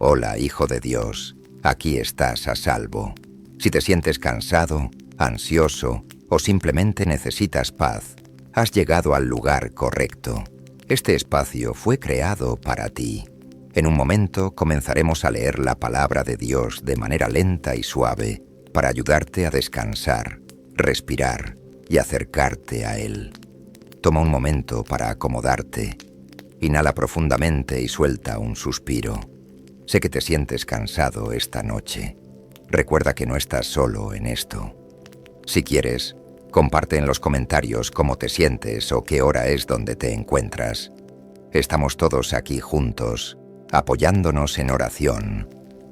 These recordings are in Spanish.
Hola, Hijo de Dios, aquí estás a salvo. Si te sientes cansado, ansioso o simplemente necesitas paz, has llegado al lugar correcto. Este espacio fue creado para ti. En un momento comenzaremos a leer la palabra de Dios de manera lenta y suave para ayudarte a descansar, respirar y acercarte a Él. Toma un momento para acomodarte. Inhala profundamente y suelta un suspiro. Sé que te sientes cansado esta noche. Recuerda que no estás solo en esto. Si quieres, comparte en los comentarios cómo te sientes o qué hora es donde te encuentras. Estamos todos aquí juntos, apoyándonos en oración.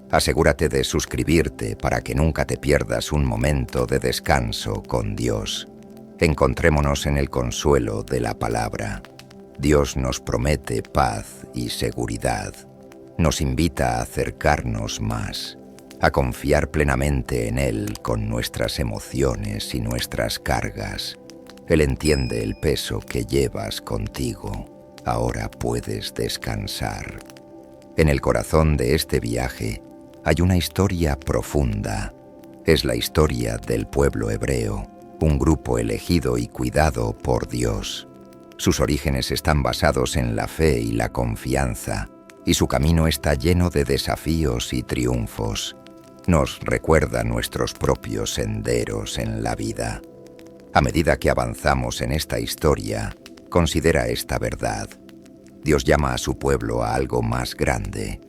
Asegúrate de suscribirte para que nunca te pierdas un momento de descanso con Dios. Encontrémonos en el consuelo de la palabra. Dios nos promete paz y seguridad. Nos invita a acercarnos más, a confiar plenamente en Él con nuestras emociones y nuestras cargas. Él entiende el peso que llevas contigo. Ahora puedes descansar. En el corazón de este viaje hay una historia profunda. Es la historia del pueblo hebreo, un grupo elegido y cuidado por Dios. Sus orígenes están basados en la fe y la confianza, y su camino está lleno de desafíos y triunfos. Nos recuerda nuestros propios senderos en la vida. A medida que avanzamos en esta historia, considera esta verdad. Dios llama a su pueblo a algo más grande.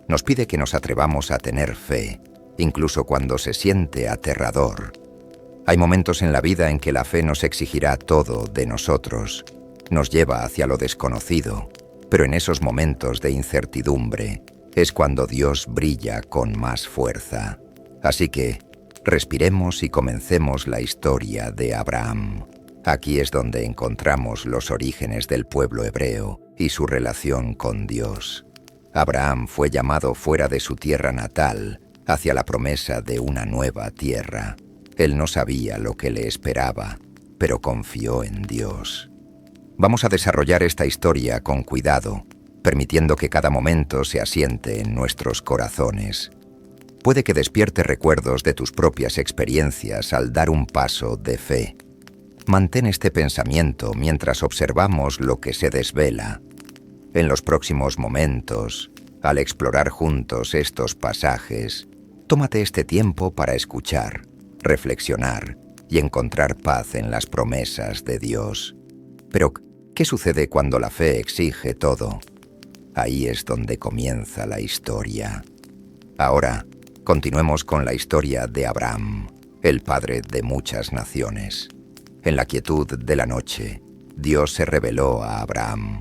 Nos pide que nos atrevamos a tener fe, incluso cuando se siente aterrador. Hay momentos en la vida en que la fe nos exigirá todo de nosotros. Nos lleva hacia lo desconocido, pero en esos momentos de incertidumbre es cuando Dios brilla con más fuerza. Así que, respiremos y comencemos la historia de Abraham. Aquí es donde encontramos los orígenes del pueblo hebreo y su relación con Dios. Abraham fue llamado fuera de su tierra natal, hacia la promesa de una nueva tierra. Él no sabía lo que le esperaba, pero confió en Dios. Vamos a desarrollar esta historia con cuidado, permitiendo que cada momento se asiente en nuestros corazones. Puede que despierte recuerdos de tus propias experiencias al dar un paso de fe. Mantén este pensamiento mientras observamos lo que se desvela. En los próximos momentos, al explorar juntos estos pasajes, tómate este tiempo para escuchar, reflexionar y encontrar paz en las promesas de Dios. Pero, ¿qué sucede cuando la fe exige todo? Ahí es donde comienza la historia. Ahora, continuemos con la historia de Abraham, el padre de muchas naciones. En la quietud de la noche, Dios se reveló a Abraham.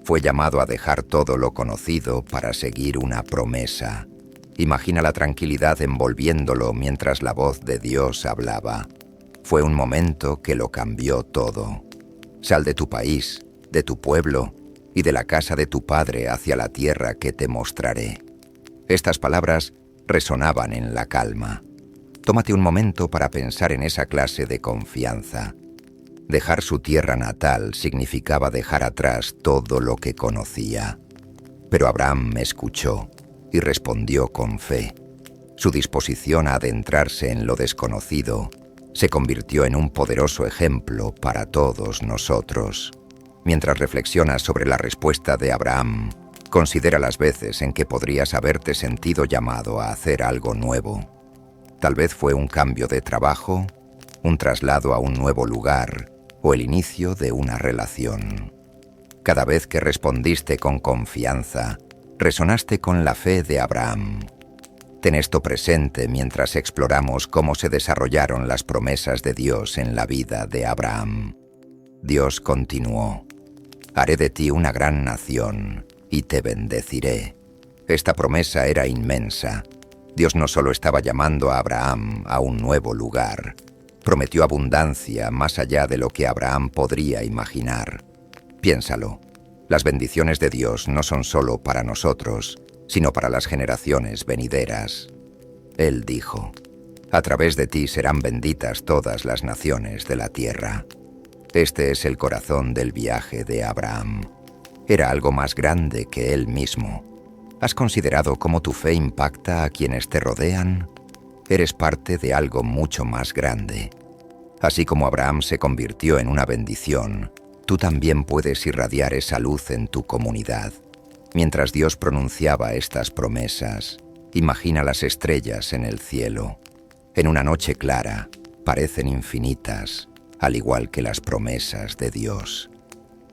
Fue llamado a dejar todo lo conocido para seguir una promesa. Imagina la tranquilidad envolviéndolo mientras la voz de Dios hablaba. Fue un momento que lo cambió todo. Sal de tu país, de tu pueblo y de la casa de tu padre hacia la tierra que te mostraré. Estas palabras resonaban en la calma. Tómate un momento para pensar en esa clase de confianza. Dejar su tierra natal significaba dejar atrás todo lo que conocía. Pero Abraham me escuchó y respondió con fe. Su disposición a adentrarse en lo desconocido se convirtió en un poderoso ejemplo para todos nosotros. Mientras reflexionas sobre la respuesta de Abraham, considera las veces en que podrías haberte sentido llamado a hacer algo nuevo. Tal vez fue un cambio de trabajo, un traslado a un nuevo lugar o el inicio de una relación. Cada vez que respondiste con confianza, resonaste con la fe de Abraham. Ten esto presente mientras exploramos cómo se desarrollaron las promesas de Dios en la vida de Abraham. Dios continuó: «Haré de ti una gran nación y te bendeciré». Esta promesa era inmensa. Dios no solo estaba llamando a Abraham a un nuevo lugar, prometió abundancia más allá de lo que Abraham podría imaginar. Piénsalo, las bendiciones de Dios no son solo para nosotros, sino para las generaciones venideras. Él dijo: «A través de ti serán benditas todas las naciones de la tierra». Este es el corazón del viaje de Abraham. Era algo más grande que él mismo. ¿Has considerado cómo tu fe impacta a quienes te rodean? Eres parte de algo mucho más grande. Así como Abraham se convirtió en una bendición, tú también puedes irradiar esa luz en tu comunidad. Mientras Dios pronunciaba estas promesas, imagina las estrellas en el cielo. En una noche clara, parecen infinitas, al igual que las promesas de Dios.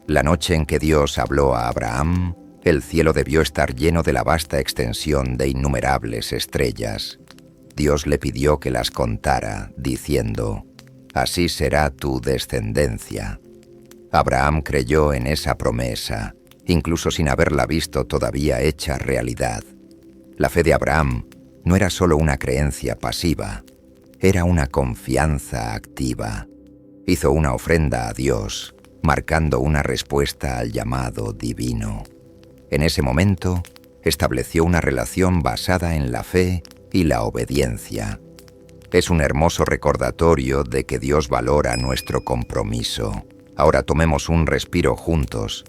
La noche en que Dios habló a Abraham, el cielo debió estar lleno de la vasta extensión de innumerables estrellas. Dios le pidió que las contara, diciendo: «Así será tu descendencia». Abraham creyó en esa promesa, incluso sin haberla visto todavía hecha realidad. La fe de Abraham no era solo una creencia pasiva, era una confianza activa. Hizo una ofrenda a Dios, marcando una respuesta al llamado divino. En ese momento, estableció una relación basada en la fe y la obediencia. Es un hermoso recordatorio de que Dios valora nuestro compromiso. Ahora tomemos un respiro juntos.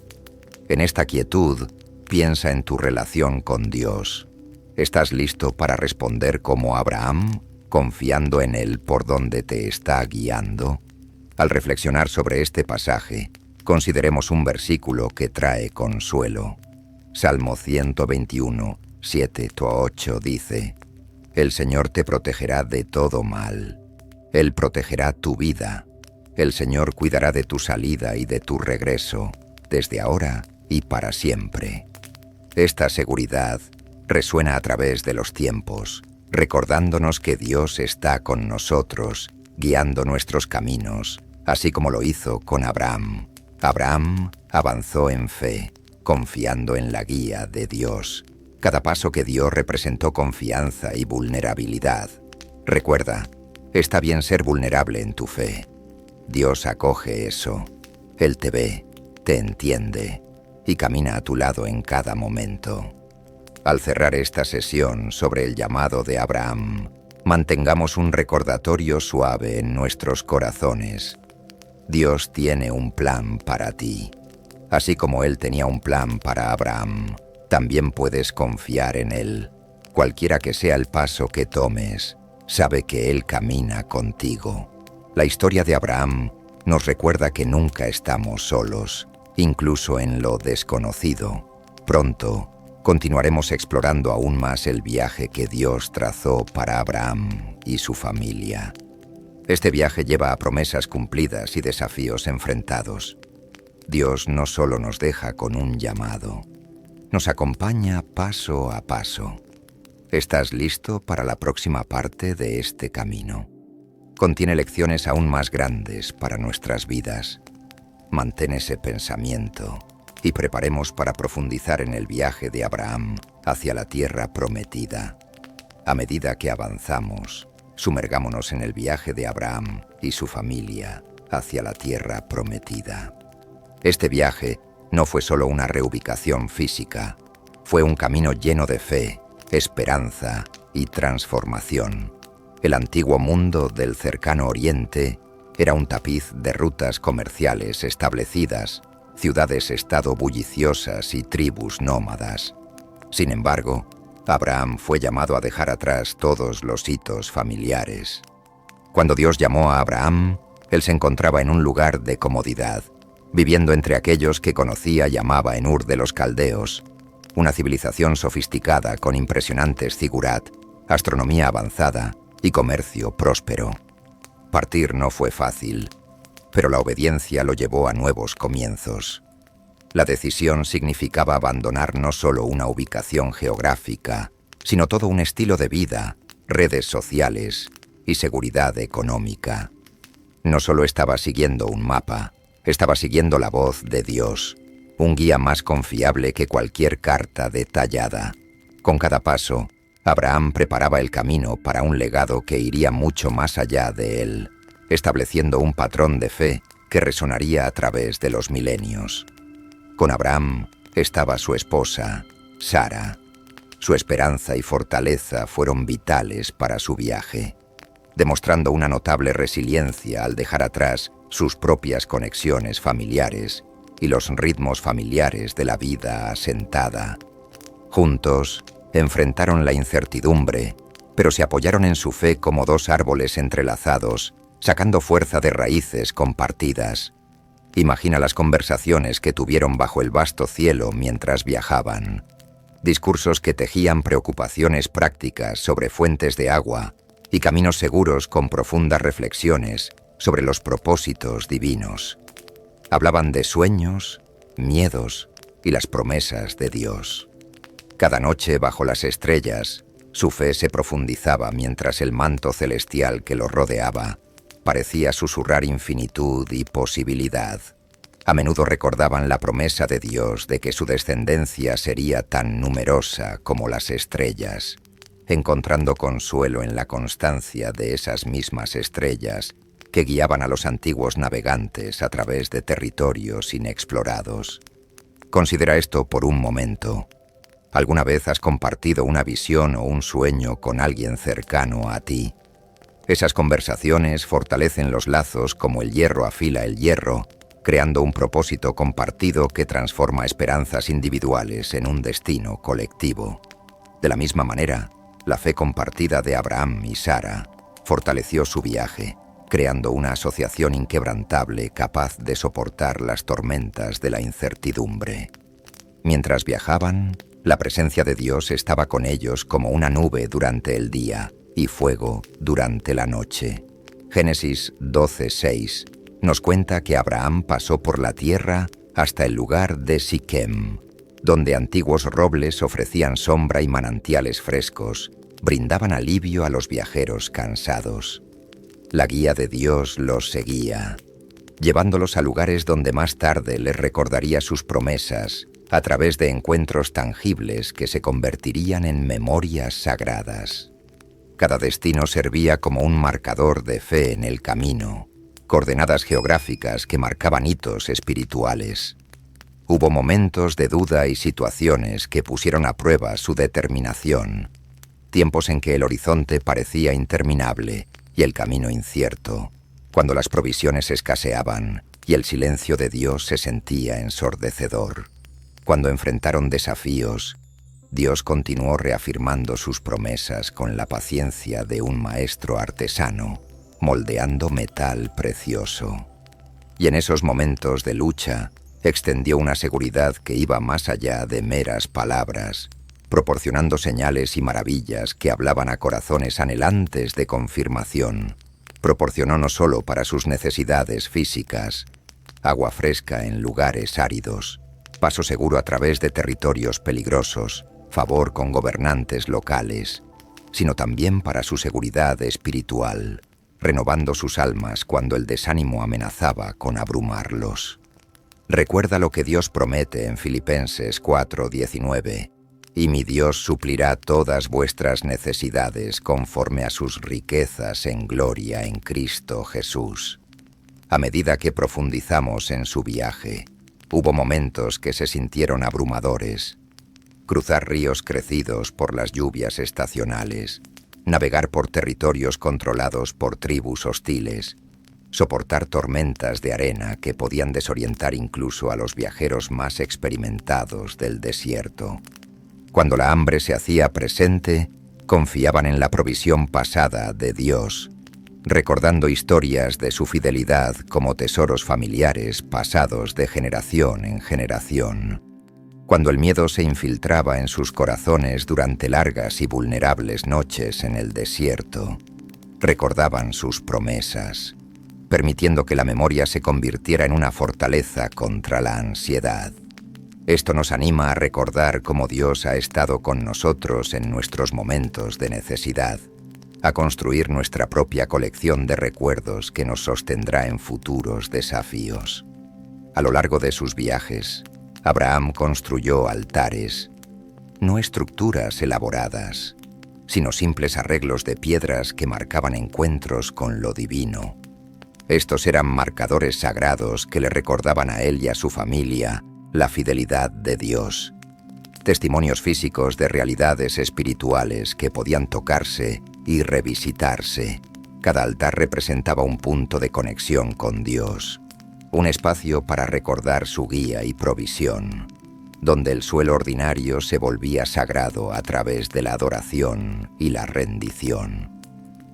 En esta quietud, piensa en tu relación con Dios. ¿Estás listo para responder como Abraham, confiando en Él por donde te está guiando? Al reflexionar sobre este pasaje, consideremos un versículo que trae consuelo. Salmo 121, 7-8 dice: «El Señor te protegerá de todo mal. Él protegerá tu vida. El Señor cuidará de tu salida y de tu regreso, desde ahora y para siempre». Esta seguridad resuena a través de los tiempos, recordándonos que Dios está con nosotros, guiando nuestros caminos, así como lo hizo con Abraham. Abraham avanzó en fe, confiando en la guía de Dios. Cada paso que dio representó confianza y vulnerabilidad. Recuerda, está bien ser vulnerable en tu fe. Dios acoge eso. Él te ve, te entiende y camina a tu lado en cada momento. Al cerrar esta sesión sobre el llamado de Abraham, mantengamos un recordatorio suave en nuestros corazones. Dios tiene un plan para ti. Así como Él tenía un plan para Abraham, también puedes confiar en Él. Cualquiera que sea el paso que tomes, sabe que Él camina contigo. La historia de Abraham nos recuerda que nunca estamos solos, incluso en lo desconocido. Pronto, continuaremos explorando aún más el viaje que Dios trazó para Abraham y su familia. Este viaje lleva a promesas cumplidas y desafíos enfrentados. Dios no solo nos deja con un llamado, nos acompaña paso a paso. ¿Estás listo para la próxima parte de este camino? Contiene lecciones aún más grandes para nuestras vidas. Mantén ese pensamiento y preparemos para profundizar en el viaje de Abraham hacia la tierra prometida. A medida que avanzamos, sumergámonos en el viaje de Abraham y su familia hacia la tierra prometida. Este viaje no fue solo una reubicación física, fue un camino lleno de fe, esperanza y transformación. El antiguo mundo del cercano Oriente era un tapiz de rutas comerciales establecidas, ciudades-estado bulliciosas y tribus nómadas. Sin embargo, Abraham fue llamado a dejar atrás todos los hitos familiares. Cuando Dios llamó a Abraham, él se encontraba en un lugar de comodidad, viviendo entre aquellos que conocía y amaba en Ur de los Caldeos, una civilización sofisticada con impresionantes zigurat, astronomía avanzada y comercio próspero. Partir no fue fácil, pero la obediencia lo llevó a nuevos comienzos. La decisión significaba abandonar no solo una ubicación geográfica, sino todo un estilo de vida, redes sociales y seguridad económica. No solo estaba siguiendo un mapa, estaba siguiendo la voz de Dios, un guía más confiable que cualquier carta detallada. Con cada paso, Abraham preparaba el camino para un legado que iría mucho más allá de él, estableciendo un patrón de fe que resonaría a través de los milenios. Con Abraham estaba su esposa, Sara. Su esperanza y fortaleza fueron vitales para su viaje, demostrando una notable resiliencia al dejar atrás sus propias conexiones familiares y los ritmos familiares de la vida asentada. Juntos, enfrentaron la incertidumbre, pero se apoyaron en su fe como dos árboles entrelazados, sacando fuerza de raíces compartidas. Imagina las conversaciones que tuvieron bajo el vasto cielo mientras viajaban. Discursos que tejían preocupaciones prácticas sobre fuentes de agua y caminos seguros con profundas reflexiones sobre los propósitos divinos. Hablaban de sueños, miedos y las promesas de Dios. Cada noche bajo las estrellas, su fe se profundizaba mientras el manto celestial que los rodeaba parecía susurrar infinitud y posibilidad. A menudo recordaban la promesa de Dios de que su descendencia sería tan numerosa como las estrellas, encontrando consuelo en la constancia de esas mismas estrellas que guiaban a los antiguos navegantes a través de territorios inexplorados. Considera esto por un momento. ¿Alguna vez has compartido una visión o un sueño con alguien cercano a ti? Esas conversaciones fortalecen los lazos como el hierro afila el hierro, creando un propósito compartido que transforma esperanzas individuales en un destino colectivo. De la misma manera, la fe compartida de Abraham y Sara fortaleció su viaje, creando una asociación inquebrantable capaz de soportar las tormentas de la incertidumbre. Mientras viajaban, la presencia de Dios estaba con ellos como una nube durante el día y fuego durante la noche. Génesis 12:6 nos cuenta que Abraham pasó por la tierra hasta el lugar de Siquem, donde antiguos robles ofrecían sombra y manantiales frescos, brindaban alivio a los viajeros cansados. La guía de Dios los seguía, llevándolos a lugares donde más tarde les recordaría sus promesas a través de encuentros tangibles que se convertirían en memorias sagradas. Cada destino servía como un marcador de fe en el camino, coordenadas geográficas que marcaban hitos espirituales. Hubo momentos de duda y situaciones que pusieron a prueba su determinación, tiempos en que el horizonte parecía interminable y el camino incierto, cuando las provisiones escaseaban y el silencio de Dios se sentía ensordecedor. Cuando enfrentaron desafíos, Dios continuó reafirmando sus promesas con la paciencia de un maestro artesano, moldeando metal precioso. Y en esos momentos de lucha, extendió una seguridad que iba más allá de meras palabras, proporcionando señales y maravillas que hablaban a corazones anhelantes de confirmación. Proporcionó no solo para sus necesidades físicas, agua fresca en lugares áridos, paso seguro a través de territorios peligrosos, favor con gobernantes locales, sino también para su seguridad espiritual, renovando sus almas cuando el desánimo amenazaba con abrumarlos. Recuerda lo que Dios promete en Filipenses 4:19, y mi Dios suplirá todas vuestras necesidades conforme a sus riquezas en gloria en Cristo Jesús. A medida que profundizamos en su viaje, hubo momentos que se sintieron abrumadores. Cruzar ríos crecidos por las lluvias estacionales, navegar por territorios controlados por tribus hostiles, soportar tormentas de arena que podían desorientar incluso a los viajeros más experimentados del desierto. Cuando la hambre se hacía presente, confiaban en la provisión pasada de Dios, recordando historias de su fidelidad como tesoros familiares pasados de generación en generación. Cuando el miedo se infiltraba en sus corazones durante largas y vulnerables noches en el desierto, recordaban sus promesas, permitiendo que la memoria se convirtiera en una fortaleza contra la ansiedad. Esto nos anima a recordar cómo Dios ha estado con nosotros en nuestros momentos de necesidad, a construir nuestra propia colección de recuerdos que nos sostendrá en futuros desafíos. A lo largo de sus viajes, Abraham construyó altares, no estructuras elaboradas, sino simples arreglos de piedras que marcaban encuentros con lo divino. Estos eran marcadores sagrados que le recordaban a él y a su familia la fidelidad de Dios, testimonios físicos de realidades espirituales que podían tocarse y revisitarse. Cada altar representaba un punto de conexión con Dios, un espacio para recordar su guía y provisión. donde el suelo ordinario se volvía sagrado a través de la adoración y la rendición.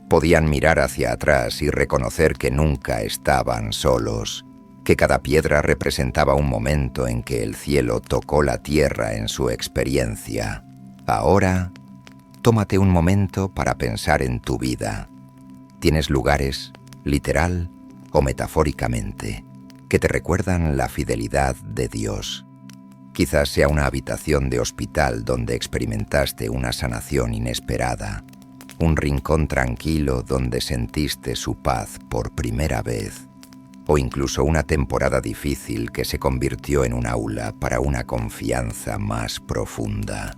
Podían mirar hacia atrás y reconocer que nunca estaban solos, que cada piedra representaba un momento en que el cielo tocó la tierra en su experiencia. Ahora, tómate un momento para pensar en tu vida. ¿Tienes lugares, literal o metafóricamente, que te recuerdan la fidelidad de Dios? Quizás sea una habitación de hospital donde experimentaste una sanación inesperada, un rincón tranquilo donde sentiste su paz por primera vez, o incluso una temporada difícil que se convirtió en un aula para una confianza más profunda.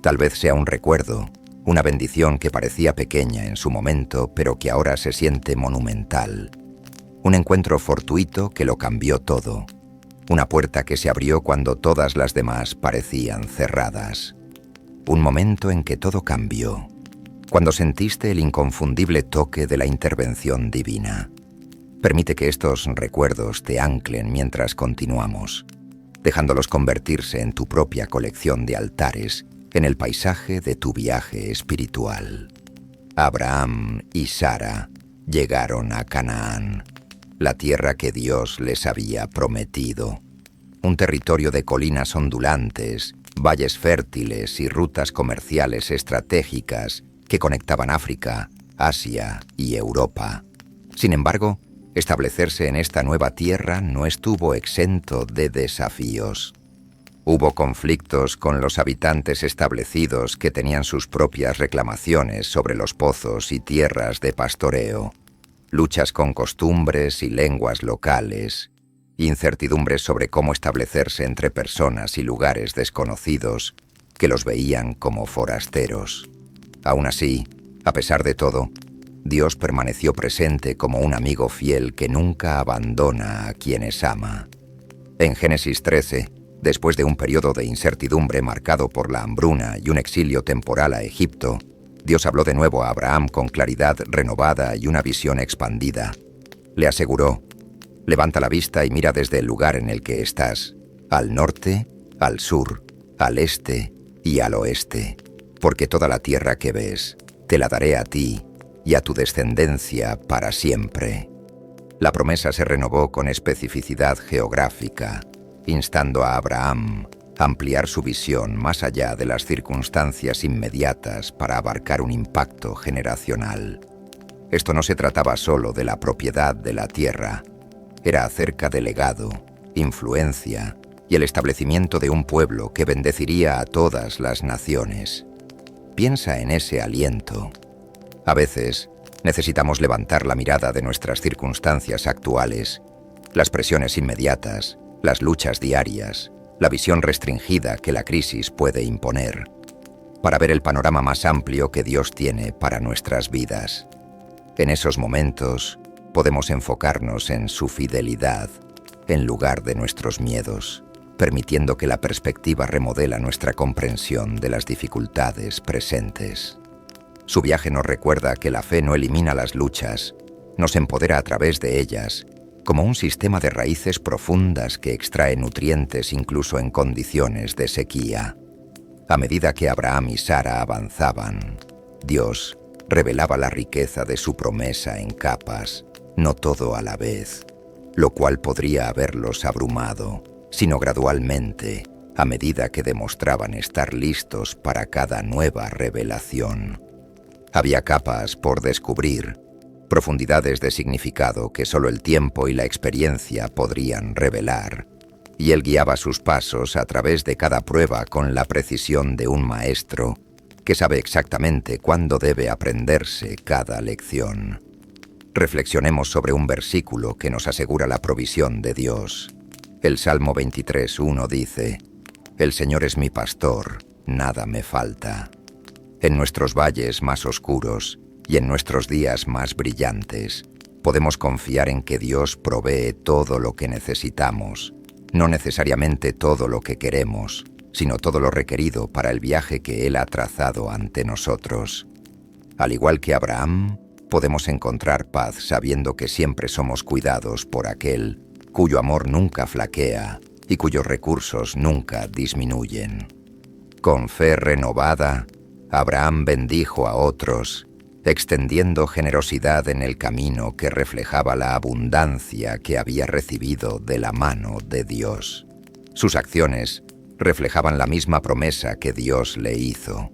Tal vez sea un recuerdo, una bendición que parecía pequeña en su momento, pero que ahora se siente monumental. Un encuentro fortuito que lo cambió todo. Una puerta que se abrió cuando todas las demás parecían cerradas. Un momento en que todo cambió, cuando sentiste el inconfundible toque de la intervención divina. Permite que estos recuerdos te anclen mientras continuamos, dejándolos convertirse en tu propia colección de altares en el paisaje de tu viaje espiritual. Abraham y Sara llegaron a Canaán, la tierra que Dios les había prometido. Un territorio de colinas ondulantes, valles fértiles y rutas comerciales estratégicas que conectaban África, Asia y Europa. Sin embargo, establecerse en esta nueva tierra no estuvo exento de desafíos. Hubo conflictos con los habitantes establecidos que tenían sus propias reclamaciones sobre los pozos y tierras de pastoreo, luchas con costumbres y lenguas locales, incertidumbres sobre cómo establecerse entre personas y lugares desconocidos que los veían como forasteros. Aún así, a pesar de todo, Dios permaneció presente como un amigo fiel que nunca abandona a quienes ama. En Génesis 13, después de un periodo de incertidumbre marcado por la hambruna y un exilio temporal a Egipto, Dios habló de nuevo a Abraham con claridad renovada y una visión expandida. Le aseguró: levanta la vista y mira desde el lugar en el que estás, al norte, al sur, al este y al oeste, porque toda la tierra que ves, te la daré a ti y a tu descendencia para siempre. La promesa se renovó con especificidad geográfica, instando a Abraham a ampliar su visión más allá de las circunstancias inmediatas para abarcar un impacto generacional. Esto no se trataba solo de la propiedad de la tierra, era acerca del legado, influencia y el establecimiento de un pueblo que bendeciría a todas las naciones. Piensa en ese aliento. A veces, necesitamos levantar la mirada de nuestras circunstancias actuales, las presiones inmediatas, las luchas diarias, la visión restringida que la crisis puede imponer, para ver el panorama más amplio que Dios tiene para nuestras vidas. En esos momentos, podemos enfocarnos en su fidelidad, en lugar de nuestros miedos, permitiendo que la perspectiva remodela nuestra comprensión de las dificultades presentes. Su viaje nos recuerda que la fe no elimina las luchas, nos empodera a través de ellas, como un sistema de raíces profundas que extrae nutrientes incluso en condiciones de sequía. A medida que Abraham y Sara avanzaban, Dios revelaba la riqueza de su promesa en capas, no todo a la vez, lo cual podría haberlos abrumado, sino gradualmente, a medida que demostraban estar listos para cada nueva revelación. Había capas por descubrir, profundidades de significado que solo el tiempo y la experiencia podrían revelar, y él guiaba sus pasos a través de cada prueba con la precisión de un maestro que sabe exactamente cuándo debe aprenderse cada lección. Reflexionemos sobre un versículo que nos asegura la provisión de Dios. El Salmo 23:1 dice: «El Señor es mi pastor, nada me falta». En nuestros valles más oscuros y en nuestros días más brillantes, podemos confiar en que Dios provee todo lo que necesitamos, no necesariamente todo lo que queremos, sino todo lo requerido para el viaje que Él ha trazado ante nosotros. Al igual que Abraham, podemos encontrar paz sabiendo que siempre somos cuidados por aquel cuyo amor nunca flaquea y cuyos recursos nunca disminuyen. Con fe renovada, Abraham bendijo a otros, extendiendo generosidad en el camino que reflejaba la abundancia que había recibido de la mano de Dios. Sus acciones reflejaban la misma promesa que Dios le hizo,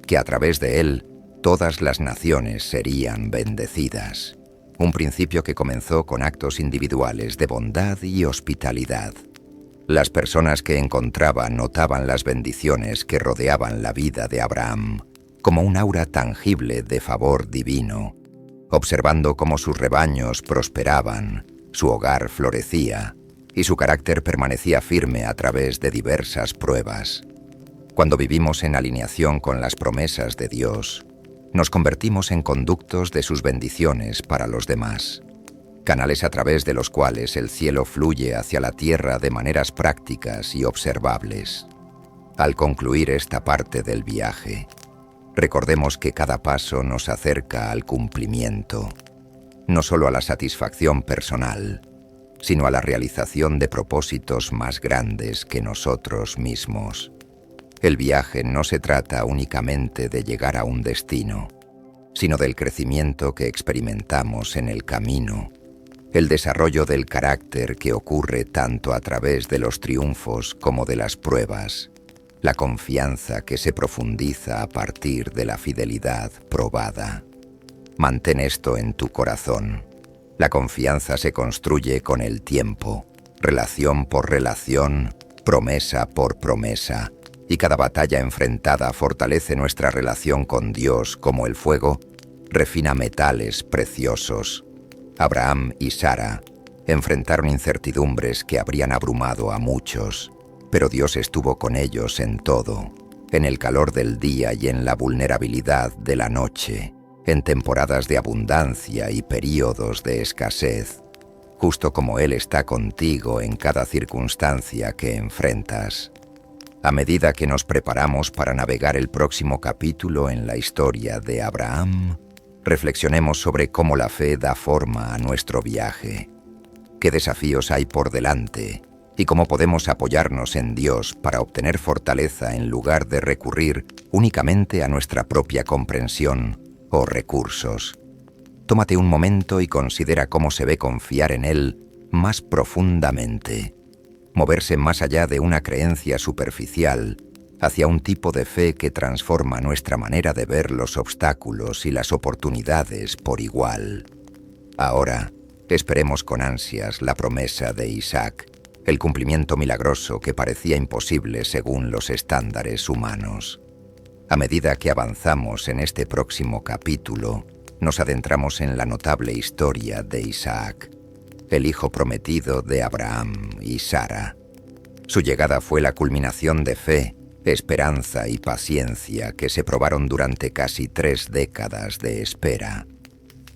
que a través de él todas las naciones serían bendecidas. Un principio que comenzó con actos individuales de bondad y hospitalidad. Las personas que encontraba notaban las bendiciones que rodeaban la vida de Abraham, como un aura tangible de favor divino, observando cómo sus rebaños prosperaban, su hogar florecía y su carácter permanecía firme a través de diversas pruebas. Cuando vivimos en alineación con las promesas de Dios, nos convertimos en conductos de sus bendiciones para los demás, canales a través de los cuales el cielo fluye hacia la tierra de maneras prácticas y observables. Al concluir esta parte del viaje, recordemos que cada paso nos acerca al cumplimiento, no solo a la satisfacción personal, sino a la realización de propósitos más grandes que nosotros mismos. El viaje no se trata únicamente de llegar a un destino, sino del crecimiento que experimentamos en el camino, el desarrollo del carácter que ocurre tanto a través de los triunfos como de las pruebas, la confianza que se profundiza a partir de la fidelidad probada. Mantén esto en tu corazón. La confianza se construye con el tiempo, relación por relación, promesa por promesa, y cada batalla enfrentada fortalece nuestra relación con Dios como el fuego refina metales preciosos. Abraham y Sara enfrentaron incertidumbres que habrían abrumado a muchos, pero Dios estuvo con ellos en todo, en el calor del día y en la vulnerabilidad de la noche, en temporadas de abundancia y períodos de escasez, justo como Él está contigo en cada circunstancia que enfrentas. A medida que nos preparamos para navegar el próximo capítulo en la historia de Abraham, reflexionemos sobre cómo la fe da forma a nuestro viaje, qué desafíos hay por delante y cómo podemos apoyarnos en Dios para obtener fortaleza en lugar de recurrir únicamente a nuestra propia comprensión o recursos. Tómate un momento y considera cómo se ve confiar en Él más profundamente, moverse más allá de una creencia superficial hacia un tipo de fe que transforma nuestra manera de ver los obstáculos y las oportunidades por igual. Ahora, esperemos con ansias la promesa de Isaac, el cumplimiento milagroso que parecía imposible según los estándares humanos. A medida que avanzamos en este próximo capítulo, nos adentramos en la notable historia de Isaac, el hijo prometido de Abraham y Sara. Su llegada fue la culminación de fe, esperanza y paciencia que se probaron durante casi 3 décadas de espera.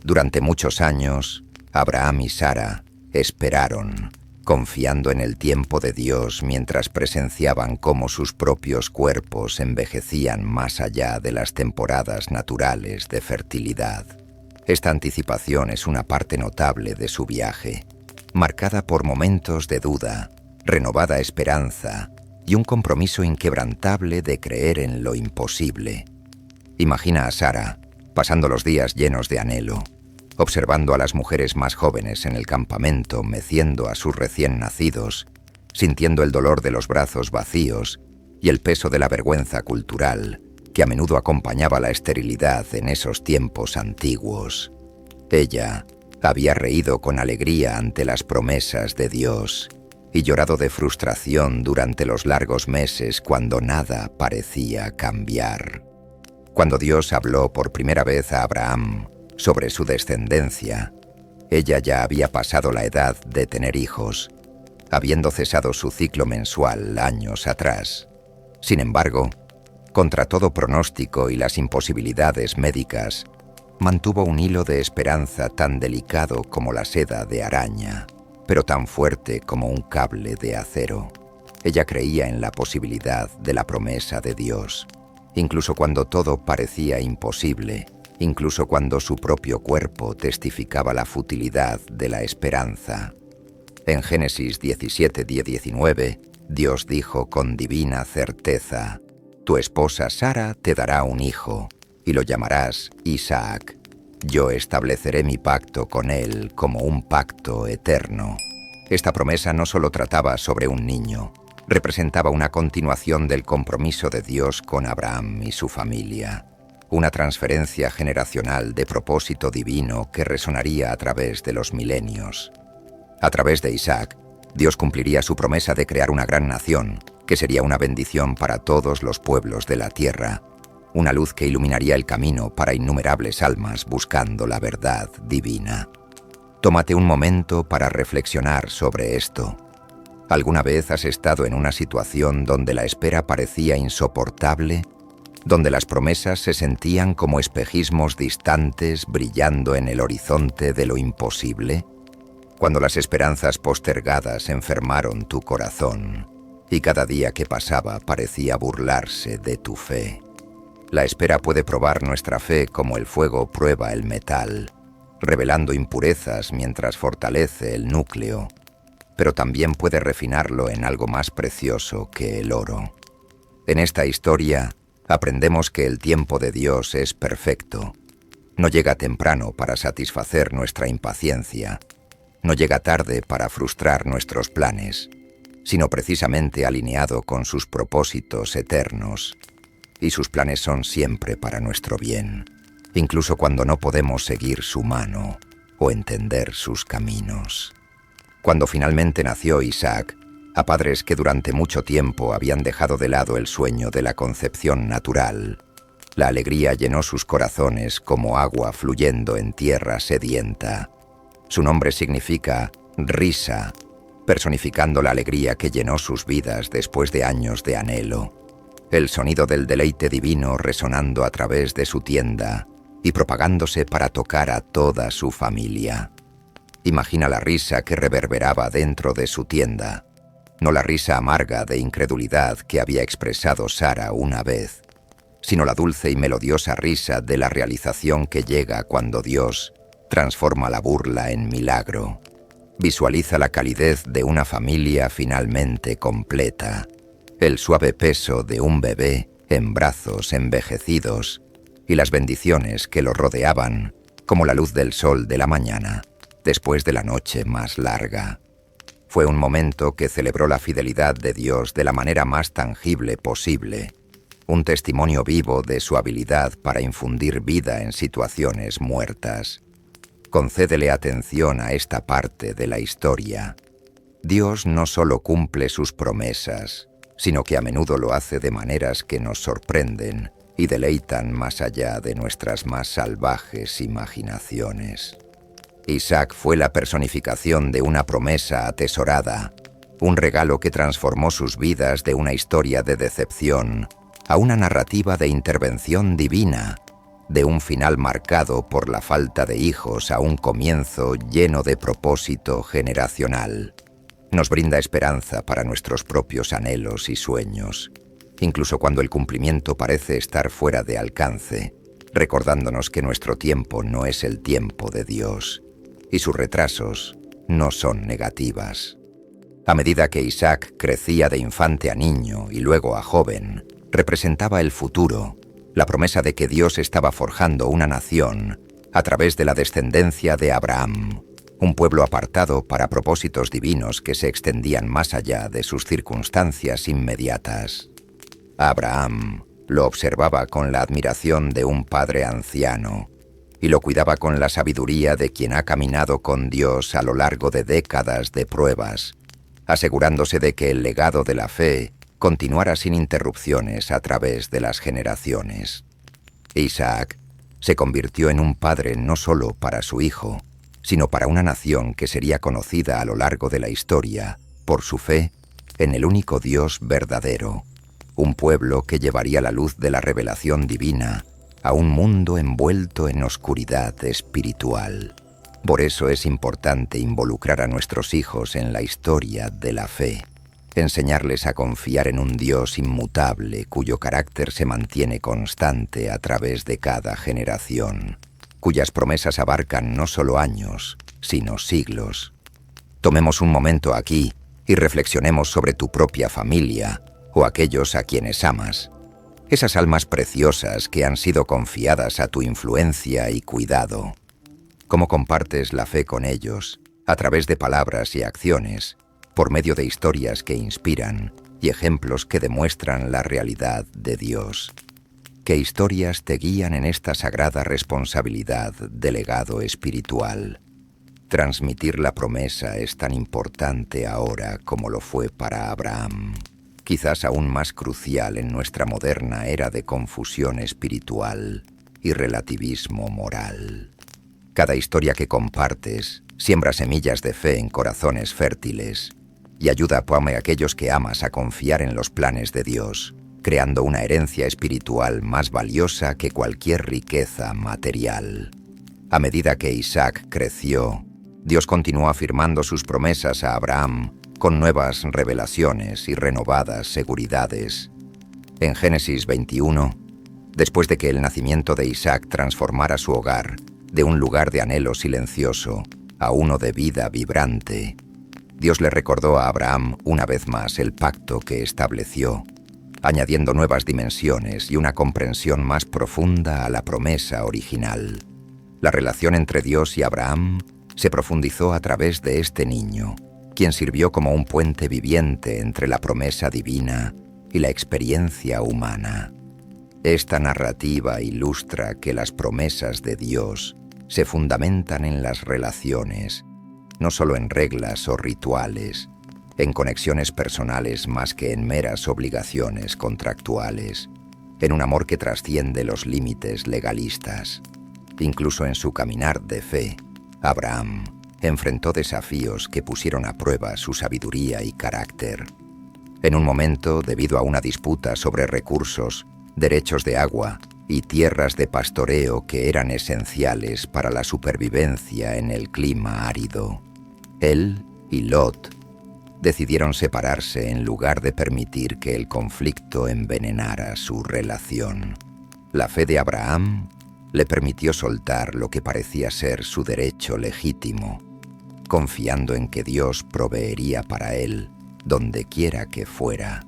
Durante muchos años, Abraham y Sara esperaron, confiando en el tiempo de Dios mientras presenciaban cómo sus propios cuerpos envejecían más allá de las temporadas naturales de fertilidad. Esta anticipación es una parte notable de su viaje, marcada por momentos de duda, renovada esperanza y un compromiso inquebrantable de creer en lo imposible. Imagina a Sara, pasando los días llenos de anhelo, observando a las mujeres más jóvenes en el campamento meciendo a sus recién nacidos, sintiendo el dolor de los brazos vacíos y el peso de la vergüenza cultural que a menudo acompañaba la esterilidad en esos tiempos antiguos. Ella había reído con alegría ante las promesas de Dios y llorado de frustración durante los largos meses cuando nada parecía cambiar. Cuando Dios habló por primera vez a Abraham sobre su descendencia, ella ya había pasado la edad de tener hijos, habiendo cesado su ciclo mensual años atrás. Sin embargo, contra todo pronóstico y las imposibilidades médicas, mantuvo un hilo de esperanza tan delicado como la seda de araña, pero tan fuerte como un cable de acero. Ella creía en la posibilidad de la promesa de Dios, incluso cuando todo parecía imposible, incluso cuando su propio cuerpo testificaba la futilidad de la esperanza. En Génesis 17:19, Dios dijo con divina certeza: «Tu esposa Sara te dará un hijo, y lo llamarás Isaac. Yo estableceré mi pacto con él como un pacto eterno». Esta promesa no solo trataba sobre un niño, representaba una continuación del compromiso de Dios con Abraham y su familia, una transferencia generacional de propósito divino que resonaría a través de los milenios. A través de Isaac, Dios cumpliría su promesa de crear una gran nación, que sería una bendición para todos los pueblos de la tierra, una luz que iluminaría el camino para innumerables almas buscando la verdad divina. Tómate un momento para reflexionar sobre esto. ¿Alguna vez has estado en una situación donde la espera parecía insoportable? ¿Donde las promesas se sentían como espejismos distantes brillando en el horizonte de lo imposible? Cuando las esperanzas postergadas enfermaron tu corazón y cada día que pasaba parecía burlarse de tu fe. La espera puede probar nuestra fe como el fuego prueba el metal, revelando impurezas mientras fortalece el núcleo, pero también puede refinarlo en algo más precioso que el oro. En esta historia aprendemos que el tiempo de Dios es perfecto. No llega temprano para satisfacer nuestra impaciencia. No llega tarde para frustrar nuestros planes, sino precisamente alineado con sus propósitos eternos. Y sus planes son siempre para nuestro bien, incluso cuando no podemos seguir su mano o entender sus caminos. Cuando finalmente nació Isaac, a padres que durante mucho tiempo habían dejado de lado el sueño de la concepción natural, la alegría llenó sus corazones como agua fluyendo en tierra sedienta. Su nombre significa risa, personificando la alegría que llenó sus vidas después de años de anhelo. El sonido del deleite divino resonando a través de su tienda y propagándose para tocar a toda su familia. Imagina la risa que reverberaba dentro de su tienda, no la risa amarga de incredulidad que había expresado Sara una vez, sino la dulce y melodiosa risa de la realización que llega cuando Dios transforma la burla en milagro. Visualiza la calidez de una familia finalmente completa, el suave peso de un bebé en brazos envejecidos y las bendiciones que lo rodeaban como la luz del sol de la mañana después de la noche más larga. Fue un momento que celebró la fidelidad de Dios de la manera más tangible posible, un testimonio vivo de su habilidad para infundir vida en situaciones muertas. Concédele atención a esta parte de la historia. Dios no solo cumple sus promesas, sino que a menudo lo hace de maneras que nos sorprenden y deleitan más allá de nuestras más salvajes imaginaciones. Isaac fue la personificación de una promesa atesorada, un regalo que transformó sus vidas de una historia de decepción a una narrativa de intervención divina, de un final marcado por la falta de hijos a un comienzo lleno de propósito generacional. Nos brinda esperanza para nuestros propios anhelos y sueños, incluso cuando el cumplimiento parece estar fuera de alcance, recordándonos que nuestro tiempo no es el tiempo de Dios, y sus retrasos no son negativas. A medida que Isaac crecía de infante a niño y luego a joven, representaba el futuro, la promesa de que Dios estaba forjando una nación a través de la descendencia de Abraham, un pueblo apartado para propósitos divinos que se extendían más allá de sus circunstancias inmediatas. Abraham lo observaba con la admiración de un padre anciano y lo cuidaba con la sabiduría de quien ha caminado con Dios a lo largo de décadas de pruebas, asegurándose de que el legado de la fe continuara sin interrupciones a través de las generaciones. Isaac se convirtió en un padre no solo para su hijo, sino para una nación que sería conocida a lo largo de la historia por su fe en el único Dios verdadero, un pueblo que llevaría la luz de la revelación divina a un mundo envuelto en oscuridad espiritual. Por eso es importante involucrar a nuestros hijos en la historia de la fe, enseñarles a confiar en un Dios inmutable cuyo carácter se mantiene constante a través de cada generación, cuyas promesas abarcan no solo años, sino siglos. Tomemos un momento aquí y reflexionemos sobre tu propia familia o aquellos a quienes amas. Esas almas preciosas que han sido confiadas a tu influencia y cuidado. ¿Cómo compartes la fe con ellos, a través de palabras y acciones, por medio de historias que inspiran y ejemplos que demuestran la realidad de Dios? ¿Qué historias te guían en esta sagrada responsabilidad de legado espiritual? Transmitir la promesa es tan importante ahora como lo fue para Abraham. Quizás aún más crucial en nuestra moderna era de confusión espiritual y relativismo moral. Cada historia que compartes siembra semillas de fe en corazones fértiles y ayuda a aquellos que amas a confiar en los planes de Dios, creando una herencia espiritual más valiosa que cualquier riqueza material. A medida que Isaac creció, Dios continuó afirmando sus promesas a Abraham con nuevas revelaciones y renovadas seguridades. En Génesis 21, después de que el nacimiento de Isaac transformara su hogar de un lugar de anhelo silencioso a uno de vida vibrante, Dios le recordó a Abraham una vez más el pacto que estableció, añadiendo nuevas dimensiones y una comprensión más profunda a la promesa original. La relación entre Dios y Abraham se profundizó a través de este niño, quien sirvió como un puente viviente entre la promesa divina y la experiencia humana. Esta narrativa ilustra que las promesas de Dios se fundamentan en las relaciones, no solo en reglas o rituales, en conexiones personales más que en meras obligaciones contractuales, en un amor que trasciende los límites legalistas. Incluso en su caminar de fe, Abraham enfrentó desafíos que pusieron a prueba su sabiduría y carácter. En un momento, debido a una disputa sobre recursos, derechos de agua y tierras de pastoreo que eran esenciales para la supervivencia en el clima árido, él y Lot decidieron separarse en lugar de permitir que el conflicto envenenara su relación. La fe de Abraham le permitió soltar lo que parecía ser su derecho legítimo, confiando en que Dios proveería para él donde quiera que fuera,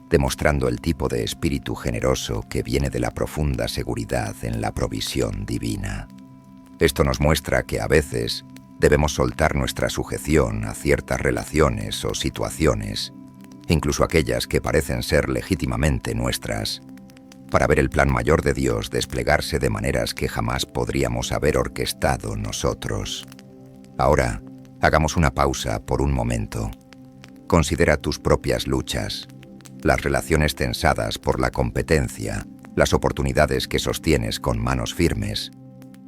demostrando el tipo de espíritu generoso que viene de la profunda seguridad en la provisión divina. Esto nos muestra que a veces debemos soltar nuestra sujeción a ciertas relaciones o situaciones, incluso aquellas que parecen ser legítimamente nuestras, para ver el plan mayor de Dios desplegarse de maneras que jamás podríamos haber orquestado nosotros. Ahora, hagamos una pausa por un momento. Considera tus propias luchas, las relaciones tensadas por la competencia, las oportunidades que sostienes con manos firmes,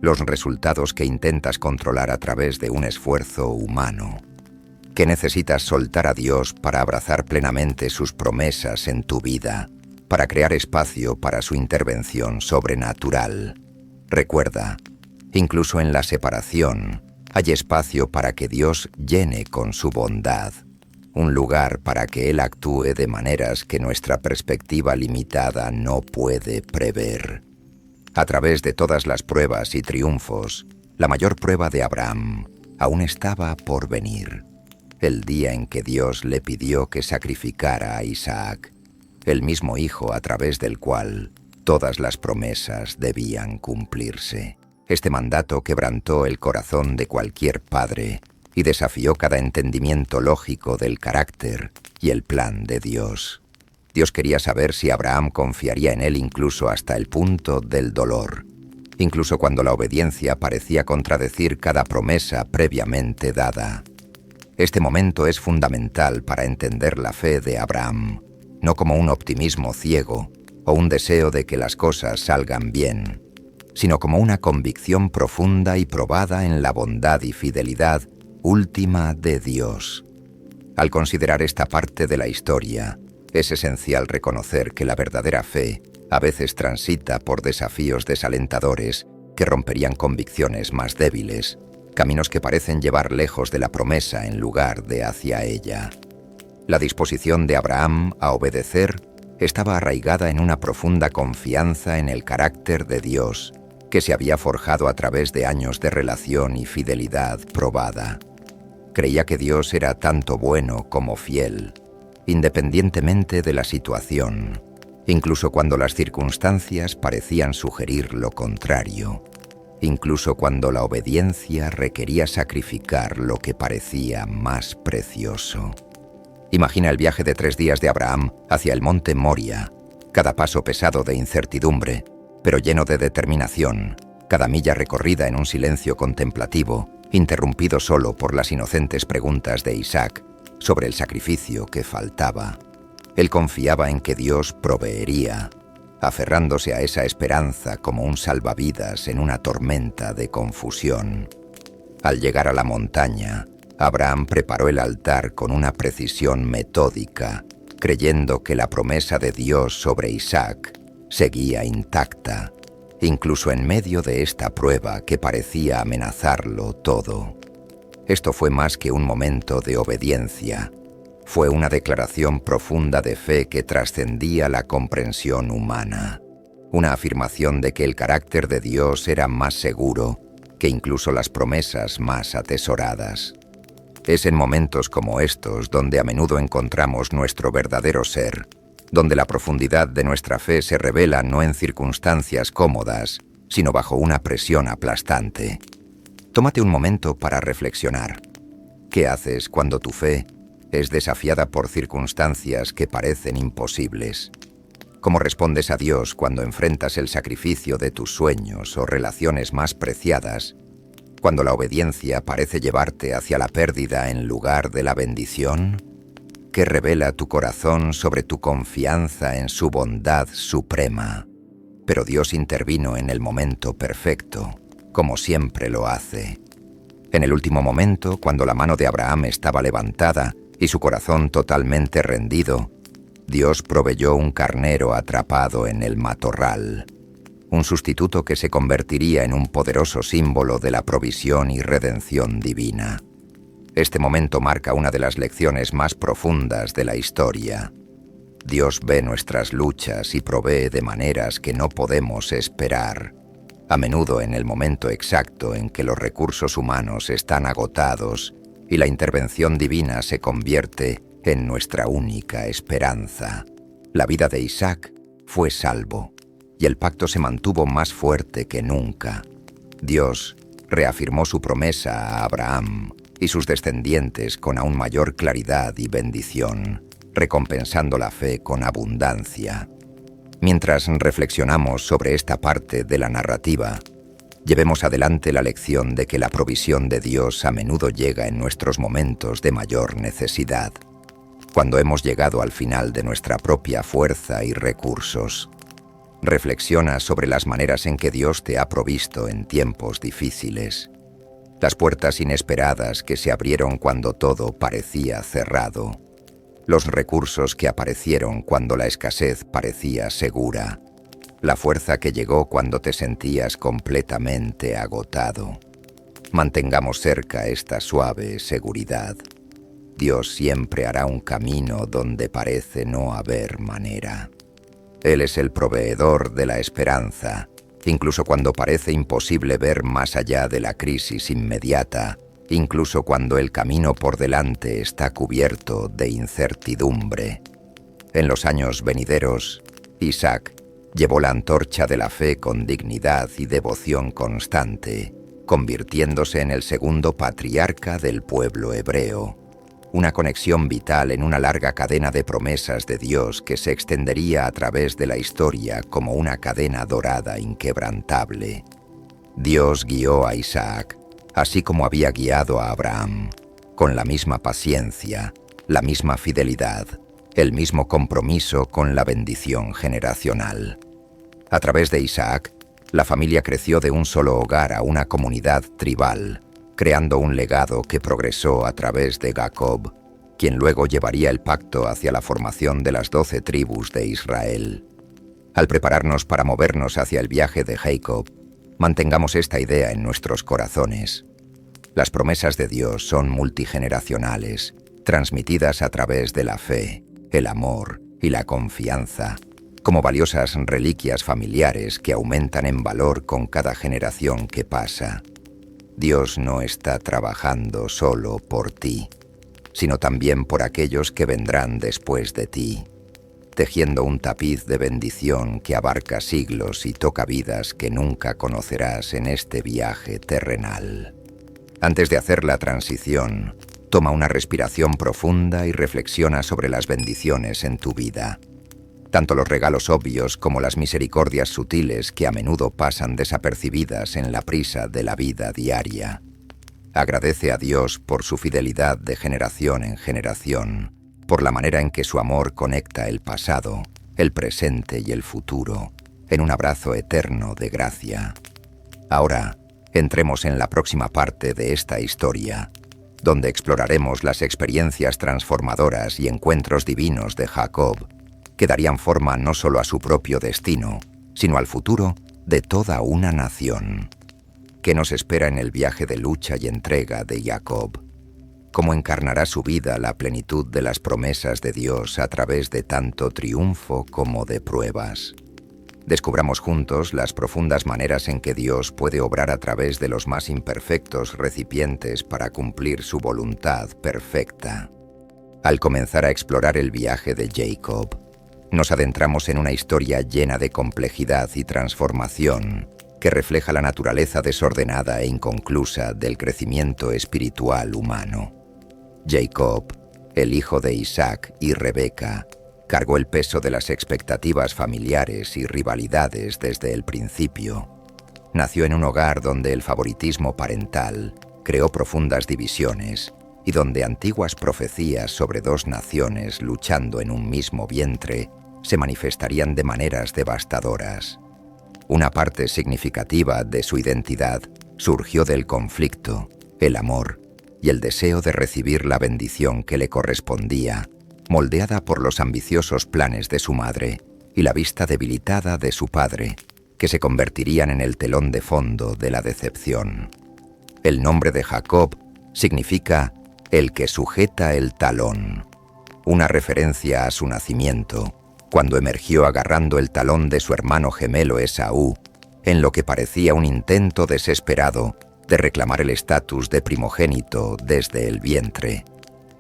los resultados que intentas controlar a través de un esfuerzo humano. ¿Qué necesitas soltar a Dios para abrazar plenamente sus promesas en tu vida, para crear espacio para su intervención sobrenatural? Recuerda, incluso en la separación, hay espacio para que Dios llene con su bondad, un lugar para que Él actúe de maneras que nuestra perspectiva limitada no puede prever. A través de todas las pruebas y triunfos, la mayor prueba de Abraham aún estaba por venir. El día en que Dios le pidió que sacrificara a Isaac, el mismo hijo a través del cual todas las promesas debían cumplirse. Este mandato quebrantó el corazón de cualquier padre y desafió cada entendimiento lógico del carácter y el plan de Dios. Dios quería saber si Abraham confiaría en él incluso hasta el punto del dolor, incluso cuando la obediencia parecía contradecir cada promesa previamente dada. Este momento es fundamental para entender la fe de Abraham, no como un optimismo ciego o un deseo de que las cosas salgan bien, sino como una convicción profunda y probada en la bondad y fidelidad última de Dios. Al considerar esta parte de la historia, es esencial reconocer que la verdadera fe a veces transita por desafíos desalentadores que romperían convicciones más débiles, caminos que parecen llevar lejos de la promesa en lugar de hacia ella. La disposición de Abraham a obedecer estaba arraigada en una profunda confianza en el carácter de Dios, que se había forjado a través de años de relación y fidelidad probada. Creía que Dios era tanto bueno como fiel, independientemente de la situación, incluso cuando las circunstancias parecían sugerir lo contrario, incluso cuando la obediencia requería sacrificar lo que parecía más precioso. Imagina el viaje de 3 días de Abraham hacia el monte Moria, cada paso pesado de incertidumbre, pero lleno de determinación, cada milla recorrida en un silencio contemplativo, interrumpido solo por las inocentes preguntas de Isaac sobre el sacrificio que faltaba. Él confiaba en que Dios proveería, aferrándose a esa esperanza como un salvavidas en una tormenta de confusión. Al llegar a la montaña, Abraham preparó el altar con una precisión metódica, creyendo que la promesa de Dios sobre Isaac seguía intacta, incluso en medio de esta prueba que parecía amenazarlo todo. Esto fue más que un momento de obediencia. Fue una declaración profunda de fe que trascendía la comprensión humana. Una afirmación de que el carácter de Dios era más seguro que incluso las promesas más atesoradas. Es en momentos como estos donde a menudo encontramos nuestro verdadero ser, donde la profundidad de nuestra fe se revela no en circunstancias cómodas, sino bajo una presión aplastante. Tómate un momento para reflexionar. ¿Qué haces cuando tu fe es desafiada por circunstancias que parecen imposibles? ¿Cómo respondes a Dios cuando enfrentas el sacrificio de tus sueños o relaciones más preciadas, cuando la obediencia parece llevarte hacia la pérdida en lugar de la bendición? ¿Qué revela tu corazón sobre tu confianza en su bondad suprema? Pero Dios intervino en el momento perfecto, como siempre lo hace. En el último momento, cuando la mano de Abraham estaba levantada y su corazón totalmente rendido, Dios proveyó un carnero atrapado en el matorral, un sustituto que se convertiría en un poderoso símbolo de la provisión y redención divina. Este momento marca una de las lecciones más profundas de la historia. Dios ve nuestras luchas y provee de maneras que no podemos esperar, a menudo en el momento exacto en que los recursos humanos están agotados y la intervención divina se convierte en nuestra única esperanza. La vida de Isaac fue salvo, y el pacto se mantuvo más fuerte que nunca. Dios reafirmó su promesa a Abraham y sus descendientes con aún mayor claridad y bendición, recompensando la fe con abundancia. Mientras reflexionamos sobre esta parte de la narrativa, llevemos adelante la lección de que la provisión de Dios a menudo llega en nuestros momentos de mayor necesidad, cuando hemos llegado al final de nuestra propia fuerza y recursos. Reflexiona sobre las maneras en que Dios te ha provisto en tiempos difíciles, las puertas inesperadas que se abrieron cuando todo parecía cerrado, los recursos que aparecieron cuando la escasez parecía segura, la fuerza que llegó cuando te sentías completamente agotado. Mantengamos cerca esta suave seguridad. Dios siempre hará un camino donde parece no haber manera. Él es el proveedor de la esperanza, incluso cuando parece imposible ver más allá de la crisis inmediata, incluso cuando el camino por delante está cubierto de incertidumbre. En los años venideros, Isaac llevó la antorcha de la fe con dignidad y devoción constante, convirtiéndose en el segundo patriarca del pueblo hebreo. Una conexión vital en una larga cadena de promesas de Dios que se extendería a través de la historia como una cadena dorada inquebrantable. Dios guió a Isaac, así como había guiado a Abraham, con la misma paciencia, la misma fidelidad, el mismo compromiso con la bendición generacional. A través de Isaac, la familia creció de un solo hogar a una comunidad tribal, creando un legado que progresó a través de Jacob, quien luego llevaría el pacto hacia la formación de las 12 tribus de Israel. Al prepararnos para movernos hacia el viaje de Jacob, mantengamos esta idea en nuestros corazones. Las promesas de Dios son multigeneracionales, transmitidas a través de la fe, el amor y la confianza, como valiosas reliquias familiares que aumentan en valor con cada generación que pasa. Dios no está trabajando solo por ti, sino también por aquellos que vendrán después de ti, tejiendo un tapiz de bendición que abarca siglos y toca vidas que nunca conocerás en este viaje terrenal. Antes de hacer la transición, toma una respiración profunda y reflexiona sobre las bendiciones en tu vida. Tanto los regalos obvios como las misericordias sutiles que a menudo pasan desapercibidas en la prisa de la vida diaria. Agradece a Dios por su fidelidad de generación en generación, por la manera en que su amor conecta el pasado, el presente y el futuro, en un abrazo eterno de gracia. Ahora, entremos en la próxima parte de esta historia, donde exploraremos las experiencias transformadoras y encuentros divinos de Jacob, que darían forma no solo a su propio destino, sino al futuro de toda una nación. ¿Qué nos espera en el viaje de lucha y entrega de Jacob? ¿Cómo encarnará su vida la plenitud de las promesas de Dios a través de tanto triunfo como de pruebas? Descubramos juntos las profundas maneras en que Dios puede obrar a través de los más imperfectos recipientes para cumplir su voluntad perfecta. Al comenzar a explorar el viaje de Jacob, nos adentramos en una historia llena de complejidad y transformación que refleja la naturaleza desordenada e inconclusa del crecimiento espiritual humano. Jacob, el hijo de Isaac y Rebeca, cargó el peso de las expectativas familiares y rivalidades desde el principio. Nació en un hogar donde el favoritismo parental creó profundas divisiones y donde antiguas profecías sobre dos naciones luchando en un mismo vientre se manifestarían de maneras devastadoras. Una parte significativa de su identidad surgió del conflicto, el amor y el deseo de recibir la bendición que le correspondía, moldeada por los ambiciosos planes de su madre y la vista debilitada de su padre, que se convertirían en el telón de fondo de la decepción. El nombre de Jacob significa el que sujeta el talón, una referencia a su nacimiento, cuando emergió agarrando el talón de su hermano gemelo Esaú, en lo que parecía un intento desesperado de reclamar el estatus de primogénito desde el vientre.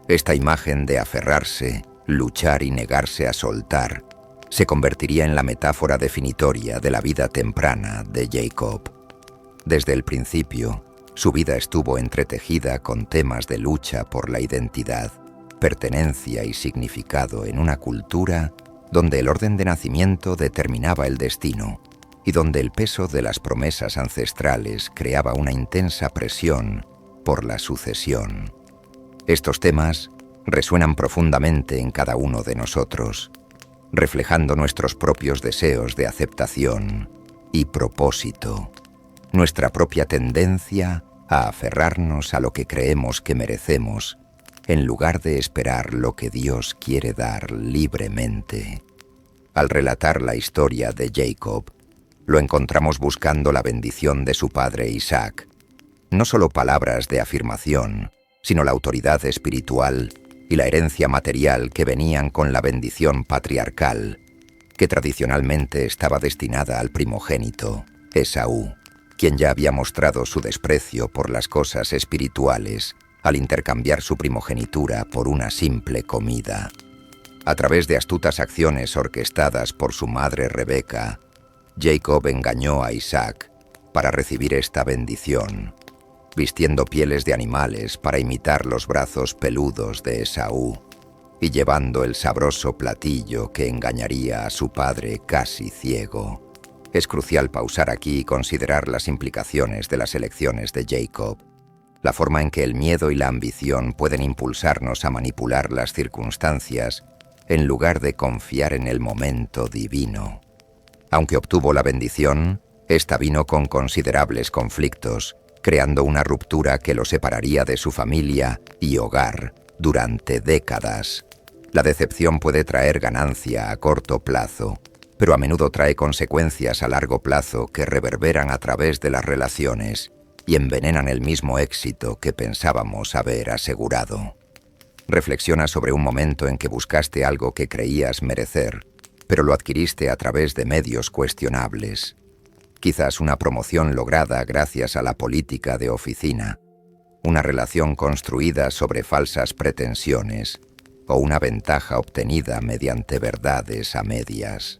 Esta imagen de aferrarse, luchar y negarse a soltar se convertiría en la metáfora definitoria de la vida temprana de Jacob. Desde el principio, su vida estuvo entretejida con temas de lucha por la identidad, pertenencia y significado en una cultura donde el orden de nacimiento determinaba el destino y donde el peso de las promesas ancestrales creaba una intensa presión por la sucesión. Estos temas resuenan profundamente en cada uno de nosotros, reflejando nuestros propios deseos de aceptación y propósito, nuestra propia tendencia a aferrarnos a lo que creemos que merecemos, en lugar de esperar lo que Dios quiere dar libremente. Al relatar la historia de Jacob, lo encontramos buscando la bendición de su padre Isaac. No solo palabras de afirmación, sino la autoridad espiritual y la herencia material que venían con la bendición patriarcal, que tradicionalmente estaba destinada al primogénito, Esaú, quien ya había mostrado su desprecio por las cosas espirituales al intercambiar su primogenitura por una simple comida. A través de astutas acciones orquestadas por su madre Rebeca, Jacob engañó a Isaac para recibir esta bendición, vistiendo pieles de animales para imitar los brazos peludos de Esaú y llevando el sabroso platillo que engañaría a su padre casi ciego. Es crucial pausar aquí y considerar las implicaciones de las elecciones de Jacob. La forma en que el miedo y la ambición pueden impulsarnos a manipular las circunstancias en lugar de confiar en el momento divino. Aunque obtuvo la bendición, esta vino con considerables conflictos, creando una ruptura que lo separaría de su familia y hogar durante décadas. La decepción puede traer ganancia a corto plazo, pero a menudo trae consecuencias a largo plazo que reverberan a través de las relaciones y envenenan el mismo éxito que pensábamos haber asegurado. Reflexiona sobre un momento en que buscaste algo que creías merecer, pero lo adquiriste a través de medios cuestionables. Quizás una promoción lograda gracias a la política de oficina, una relación construida sobre falsas pretensiones o una ventaja obtenida mediante verdades a medias.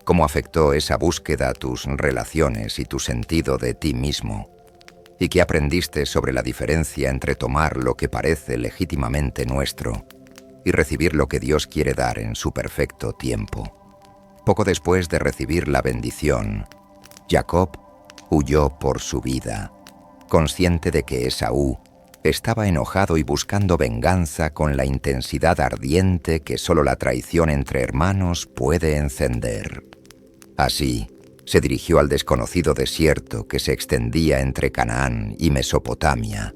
¿Cómo afectó esa búsqueda tus relaciones y tu sentido de ti mismo? ¿Y qué aprendiste sobre la diferencia entre tomar lo que parece legítimamente nuestro y recibir lo que Dios quiere dar en su perfecto tiempo? Poco después de recibir la bendición, Jacob huyó por su vida, consciente de que Esaú estaba enojado y buscando venganza con la intensidad ardiente que solo la traición entre hermanos puede encender. Así, se dirigió al desconocido desierto que se extendía entre Canaán y Mesopotamia,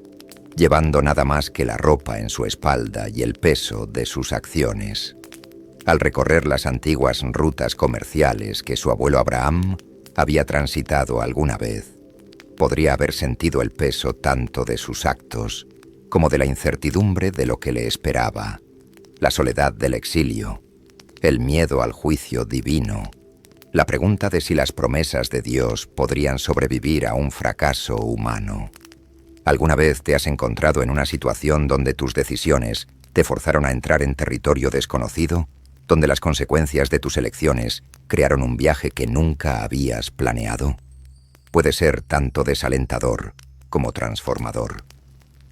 llevando nada más que la ropa en su espalda y el peso de sus acciones. Al recorrer las antiguas rutas comerciales que su abuelo Abraham había transitado alguna vez, podría haber sentido el peso tanto de sus actos como de la incertidumbre de lo que le esperaba, la soledad del exilio, el miedo al juicio divino, la pregunta de si las promesas de Dios podrían sobrevivir a un fracaso humano. ¿Alguna vez te has encontrado en una situación donde tus decisiones te forzaron a entrar en territorio desconocido, donde las consecuencias de tus elecciones crearon un viaje que nunca habías planeado? Puede ser tanto desalentador como transformador,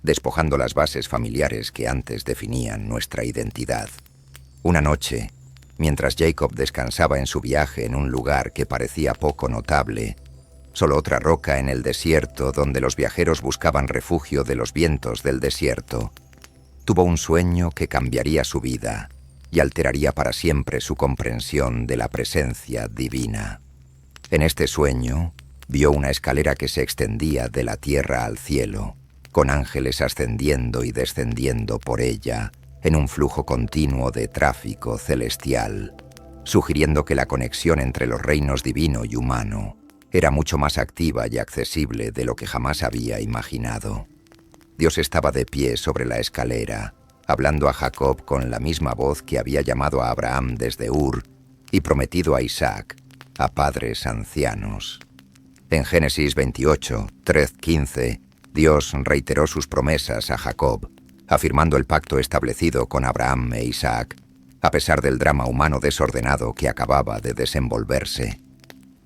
despojando las bases familiares que antes definían nuestra identidad. Una noche, mientras Jacob descansaba en su viaje en un lugar que parecía poco notable, solo otra roca en el desierto donde los viajeros buscaban refugio de los vientos del desierto, tuvo un sueño que cambiaría su vida y alteraría para siempre su comprensión de la presencia divina. En este sueño, vio una escalera que se extendía de la tierra al cielo, con ángeles ascendiendo y descendiendo por ella, en un flujo continuo de tráfico celestial, sugiriendo que la conexión entre los reinos divino y humano era mucho más activa y accesible de lo que jamás había imaginado. Dios estaba de pie sobre la escalera, hablando a Jacob con la misma voz que había llamado a Abraham desde Ur y prometido a Isaac, a padres ancianos. En Génesis 28, 13-15, Dios reiteró sus promesas a Jacob, afirmando el pacto establecido con Abraham e Isaac, a pesar del drama humano desordenado que acababa de desenvolverse.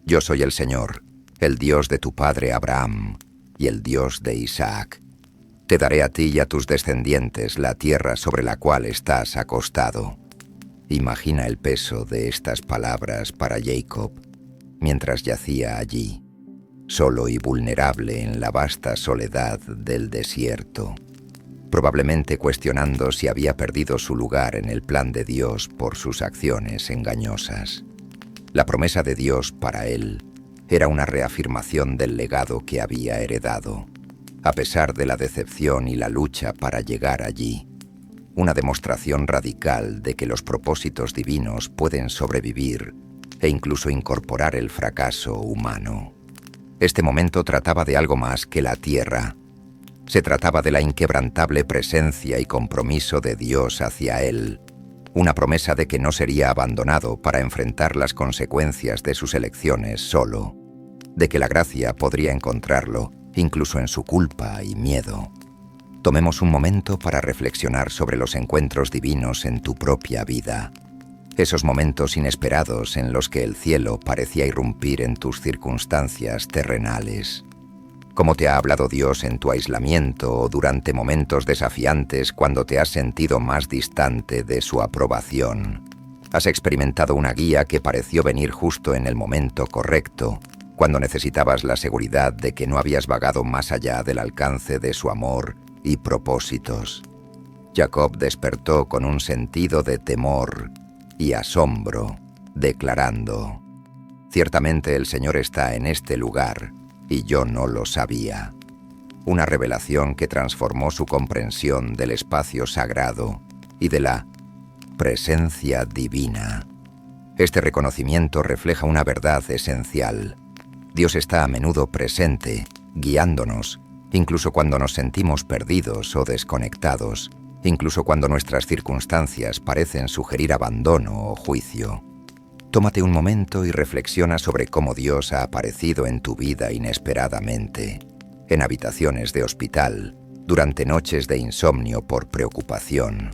Yo soy el Señor, el Dios de tu padre Abraham y el Dios de Isaac. Te daré a ti y a tus descendientes la tierra sobre la cual estás acostado. Imagina el peso de estas palabras para Jacob, mientras yacía allí, solo y vulnerable en la vasta soledad del desierto, probablemente cuestionando si había perdido su lugar en el plan de Dios por sus acciones engañosas. La promesa de Dios para él era una reafirmación del legado que había heredado, a pesar de la decepción y la lucha para llegar allí, una demostración radical de que los propósitos divinos pueden sobrevivir e incluso incorporar el fracaso humano. Este momento trataba de algo más que la tierra. Se trataba de la inquebrantable presencia y compromiso de Dios hacia él, una promesa de que no sería abandonado para enfrentar las consecuencias de sus elecciones solo, de que la gracia podría encontrarlo incluso en su culpa y miedo. Tomemos un momento para reflexionar sobre los encuentros divinos en tu propia vida, esos momentos inesperados en los que el cielo parecía irrumpir en tus circunstancias terrenales. ¿Cómo te ha hablado Dios en tu aislamiento o durante momentos desafiantes cuando te has sentido más distante de su aprobación? ¿Has experimentado una guía que pareció venir justo en el momento correcto, cuando necesitabas la seguridad de que no habías vagado más allá del alcance de su amor y propósitos? Jacob despertó con un sentido de temor y asombro, declarando: «Ciertamente el Señor está en este lugar, y yo no lo sabía». Una revelación que transformó su comprensión del espacio sagrado y de la presencia divina. Este reconocimiento refleja una verdad esencial. Dios está a menudo presente, guiándonos, incluso cuando nos sentimos perdidos o desconectados, incluso cuando nuestras circunstancias parecen sugerir abandono o juicio. Tómate un momento y reflexiona sobre cómo Dios ha aparecido en tu vida inesperadamente, en habitaciones de hospital, durante noches de insomnio por preocupación,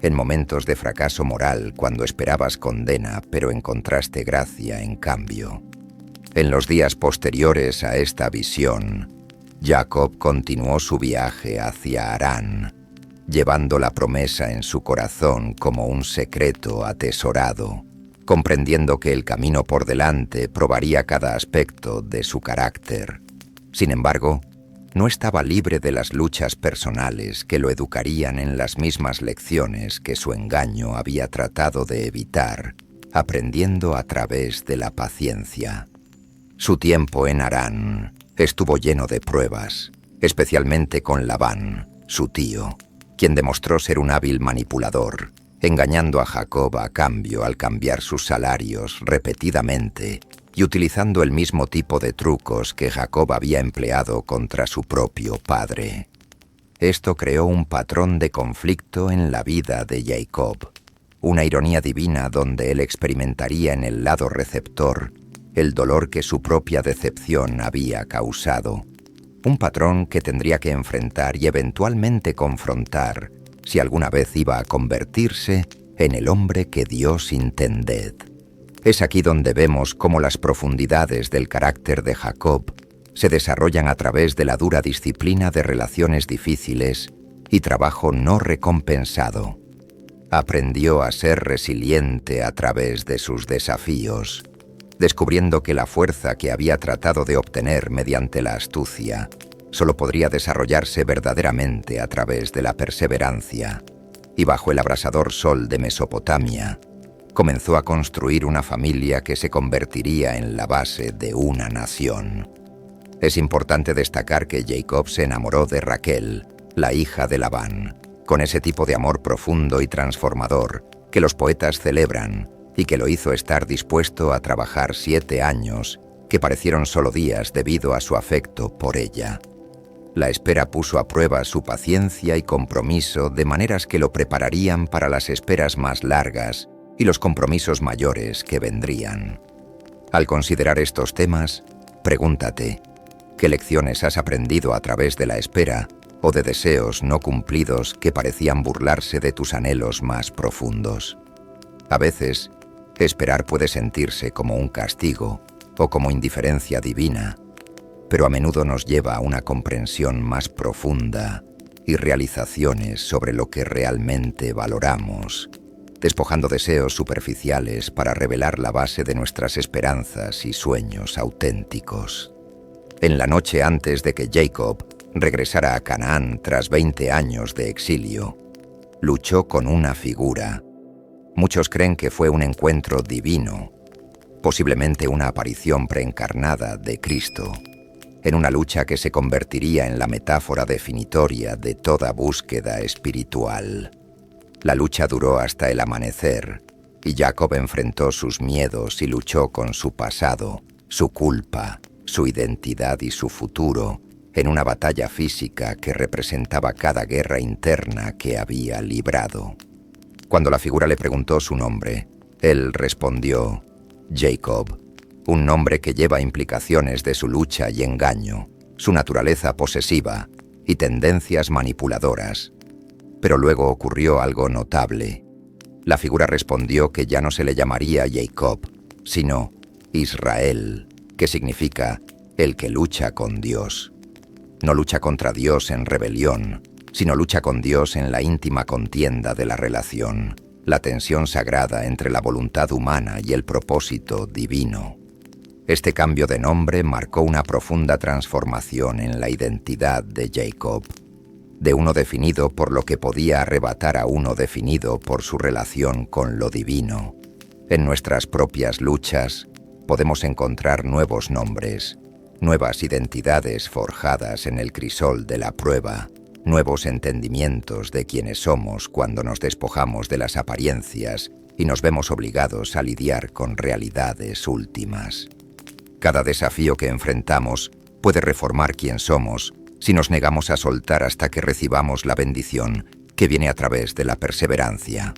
en momentos de fracaso moral cuando esperabas condena pero encontraste gracia en cambio. En los días posteriores a esta visión, Jacob continuó su viaje hacia Harán, llevando la promesa en su corazón como un secreto atesorado, comprendiendo que el camino por delante probaría cada aspecto de su carácter. Sin embargo, no estaba libre de las luchas personales que lo educarían en las mismas lecciones que su engaño había tratado de evitar, aprendiendo a través de la paciencia. Su tiempo en Harán estuvo lleno de pruebas, especialmente con Labán, su tío, quien demostró ser un hábil manipulador, engañando a Jacob a cambio al cambiar sus salarios repetidamente y utilizando el mismo tipo de trucos que Jacob había empleado contra su propio padre. Esto creó un patrón de conflicto en la vida de Jacob, una ironía divina donde él experimentaría en el lado receptor el dolor que su propia decepción había causado, un patrón que tendría que enfrentar y eventualmente confrontar si alguna vez iba a convertirse en el hombre que Dios intended. Es aquí donde vemos cómo las profundidades del carácter de Jacob se desarrollan a través de la dura disciplina de relaciones difíciles y trabajo no recompensado. Aprendió a ser resiliente a través de sus desafíos, descubriendo que la fuerza que había tratado de obtener mediante la astucia solo podría desarrollarse verdaderamente a través de la perseverancia, y bajo el abrasador sol de Mesopotamia, comenzó a construir una familia que se convertiría en la base de una nación. Es importante destacar que Jacob se enamoró de Raquel, la hija de Labán, con ese tipo de amor profundo y transformador que los poetas celebran y que lo hizo estar dispuesto a trabajar 7 años, que parecieron solo días debido a su afecto por ella. La espera puso a prueba su paciencia y compromiso de maneras que lo prepararían para las esperas más largas y los compromisos mayores que vendrían. Al considerar estos temas, pregúntate, ¿qué lecciones has aprendido a través de la espera o de deseos no cumplidos que parecían burlarse de tus anhelos más profundos? A veces, esperar puede sentirse como un castigo o como indiferencia divina, pero a menudo nos lleva a una comprensión más profunda y realizaciones sobre lo que realmente valoramos, despojando deseos superficiales para revelar la base de nuestras esperanzas y sueños auténticos. En la noche antes de que Jacob regresara a Canaán tras 20 años de exilio, luchó con una figura. Muchos creen que fue un encuentro divino, posiblemente una aparición preencarnada de Cristo, en una lucha que se convertiría en la metáfora definitoria de toda búsqueda espiritual. La lucha duró hasta el amanecer, y Jacob enfrentó sus miedos y luchó con su pasado, su culpa, su identidad y su futuro, en una batalla física que representaba cada guerra interna que había librado. Cuando la figura le preguntó su nombre, él respondió, Jacob, un nombre que lleva implicaciones de su lucha y engaño, su naturaleza posesiva y tendencias manipuladoras. Pero luego ocurrió algo notable. La figura respondió que ya no se le llamaría Jacob, sino Israel, que significa el que lucha con Dios. No lucha contra Dios en rebelión, sino lucha con Dios en la íntima contienda de la relación, la tensión sagrada entre la voluntad humana y el propósito divino. Este cambio de nombre marcó una profunda transformación en la identidad de Jacob, de uno definido por lo que podía arrebatar a uno definido por su relación con lo divino. En nuestras propias luchas podemos encontrar nuevos nombres, nuevas identidades forjadas en el crisol de la prueba, nuevos entendimientos de quiénes somos cuando nos despojamos de las apariencias y nos vemos obligados a lidiar con realidades últimas. Cada desafío que enfrentamos puede reformar quién somos si nos negamos a soltar hasta que recibamos la bendición que viene a través de la perseverancia.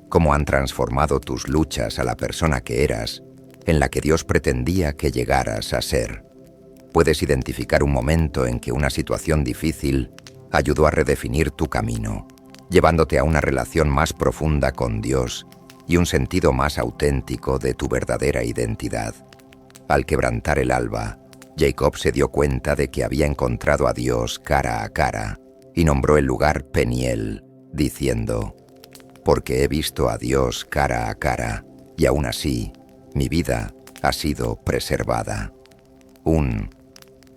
cómo han transformado tus luchas a la persona que eras, en la que Dios pretendía que llegaras a ser. Puedes identificar un momento en que una situación difícil ayudó a redefinir tu camino, llevándote a una relación más profunda con Dios y un sentido más auténtico de tu verdadera identidad. Al quebrantar el alba, Jacob se dio cuenta de que había encontrado a Dios cara a cara y nombró el lugar Peniel, diciendo: «Porque he visto a Dios cara a cara, y aún así, mi vida ha sido preservada». Un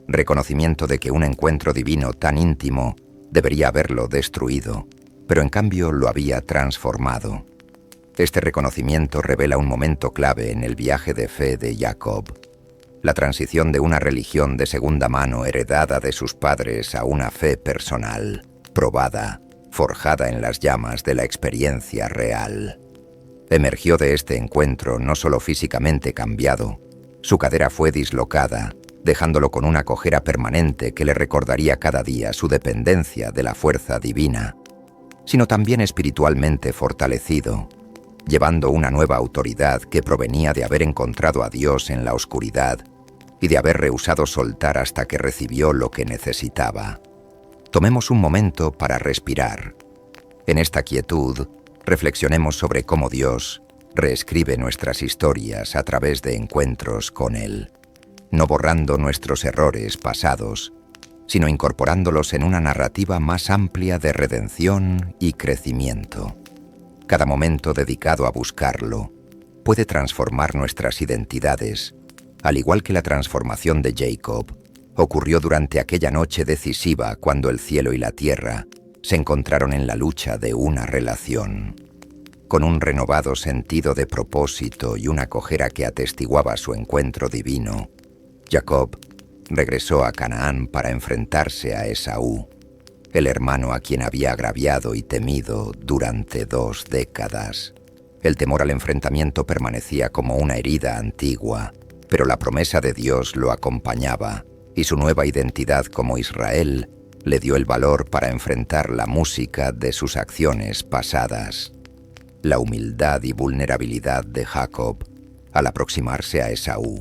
reconocimiento de que un encuentro divino tan íntimo debería haberlo destruido, pero en cambio lo había transformado. Este reconocimiento revela un momento clave en el viaje de fe de Jacob: la transición de una religión de segunda mano heredada de sus padres a una fe personal, probada, forjada en las llamas de la experiencia real. Emergió de este encuentro no solo físicamente cambiado, su cadera fue dislocada, dejándolo con una cojera permanente que le recordaría cada día su dependencia de la fuerza divina, sino también espiritualmente fortalecido, llevando una nueva autoridad que provenía de haber encontrado a Dios en la oscuridad y de haber rehusado soltar hasta que recibió lo que necesitaba. Tomemos un momento para respirar. En esta quietud, reflexionemos sobre cómo Dios reescribe nuestras historias a través de encuentros con Él, no borrando nuestros errores pasados, sino incorporándolos en una narrativa más amplia de redención y crecimiento. Cada momento dedicado a buscarlo puede transformar nuestras identidades, al igual que la transformación de Jacob ocurrió durante aquella noche decisiva cuando el cielo y la tierra se encontraron en la lucha de una relación. Con un renovado sentido de propósito y una cojera que atestiguaba su encuentro divino, Jacob regresó a Canaán para enfrentarse a Esaú, el hermano a quien había agraviado y temido durante 2 décadas. El temor al enfrentamiento permanecía como una herida antigua, pero la promesa de Dios lo acompañaba, y su nueva identidad como Israel le dio el valor para enfrentar la música de sus acciones pasadas. La humildad y vulnerabilidad de Jacob, al aproximarse a Esaú,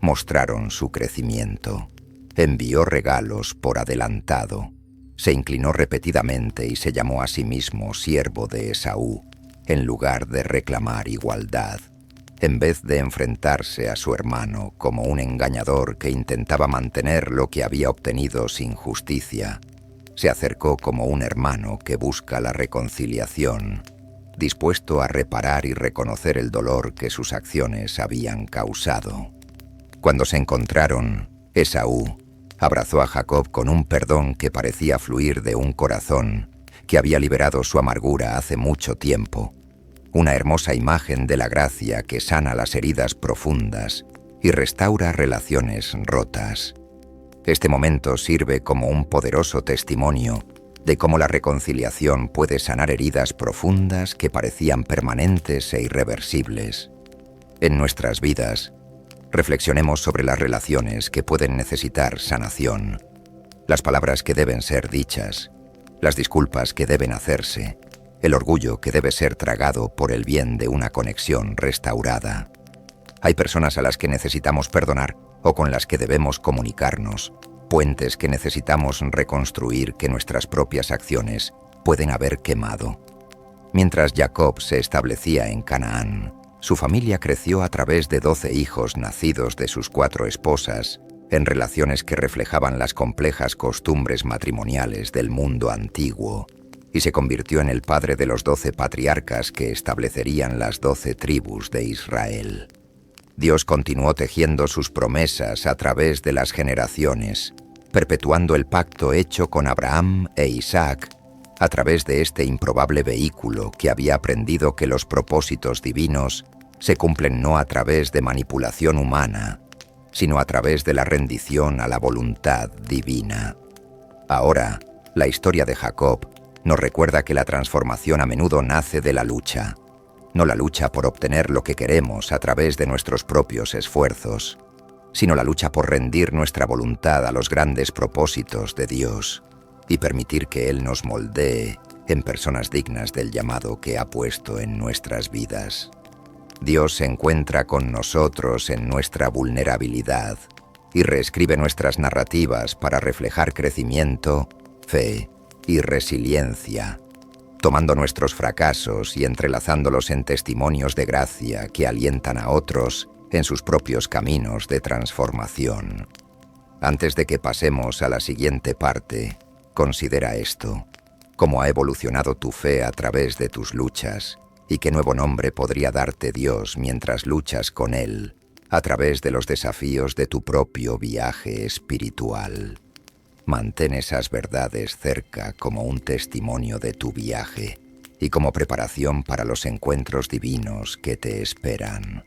mostraron su crecimiento. Envió regalos por adelantado, se inclinó repetidamente y se llamó a sí mismo siervo de Esaú, en lugar de reclamar igualdad. En vez de enfrentarse a su hermano como un engañador que intentaba mantener lo que había obtenido sin justicia, se acercó como un hermano que busca la reconciliación, dispuesto a reparar y reconocer el dolor que sus acciones habían causado. Cuando se encontraron, Esaú abrazó a Jacob con un perdón que parecía fluir de un corazón que había liberado su amargura hace mucho tiempo, una hermosa imagen de la gracia que sana las heridas profundas y restaura relaciones rotas. Este momento sirve como un poderoso testimonio de cómo la reconciliación puede sanar heridas profundas que parecían permanentes e irreversibles. En nuestras vidas, reflexionemos sobre las relaciones que pueden necesitar sanación, las palabras que deben ser dichas, las disculpas que deben hacerse, el orgullo que debe ser tragado por el bien de una conexión restaurada. Hay personas a las que necesitamos perdonar o con las que debemos comunicarnos, puentes que necesitamos reconstruir que nuestras propias acciones pueden haber quemado. Mientras Jacob se establecía en Canaán, su familia creció a través de 12 hijos nacidos de sus 4 esposas, en relaciones que reflejaban las complejas costumbres matrimoniales del mundo antiguo, y se convirtió en el padre de los 12 patriarcas que establecerían las 12 tribus de Israel. Dios continuó tejiendo sus promesas a través de las generaciones, perpetuando el pacto hecho con Abraham e Isaac a través de este improbable vehículo que había aprendido que los propósitos divinos se cumplen no a través de manipulación humana, sino a través de la rendición a la voluntad divina. Ahora, la historia de Jacob nos recuerda que la transformación a menudo nace de la lucha, no la lucha por obtener lo que queremos a través de nuestros propios esfuerzos, sino la lucha por rendir nuestra voluntad a los grandes propósitos de Dios y permitir que Él nos moldee en personas dignas del llamado que ha puesto en nuestras vidas. Dios se encuentra con nosotros en nuestra vulnerabilidad y reescribe nuestras narrativas para reflejar crecimiento, fe y resiliencia, tomando nuestros fracasos y entrelazándolos en testimonios de gracia que alientan a otros en sus propios caminos de transformación. Antes de que pasemos a la siguiente parte, considera esto: cómo ha evolucionado tu fe a través de tus luchas y qué nuevo nombre podría darte Dios mientras luchas con Él a través de los desafíos de tu propio viaje espiritual. Mantén esas verdades cerca como un testimonio de tu viaje y como preparación para los encuentros divinos que te esperan.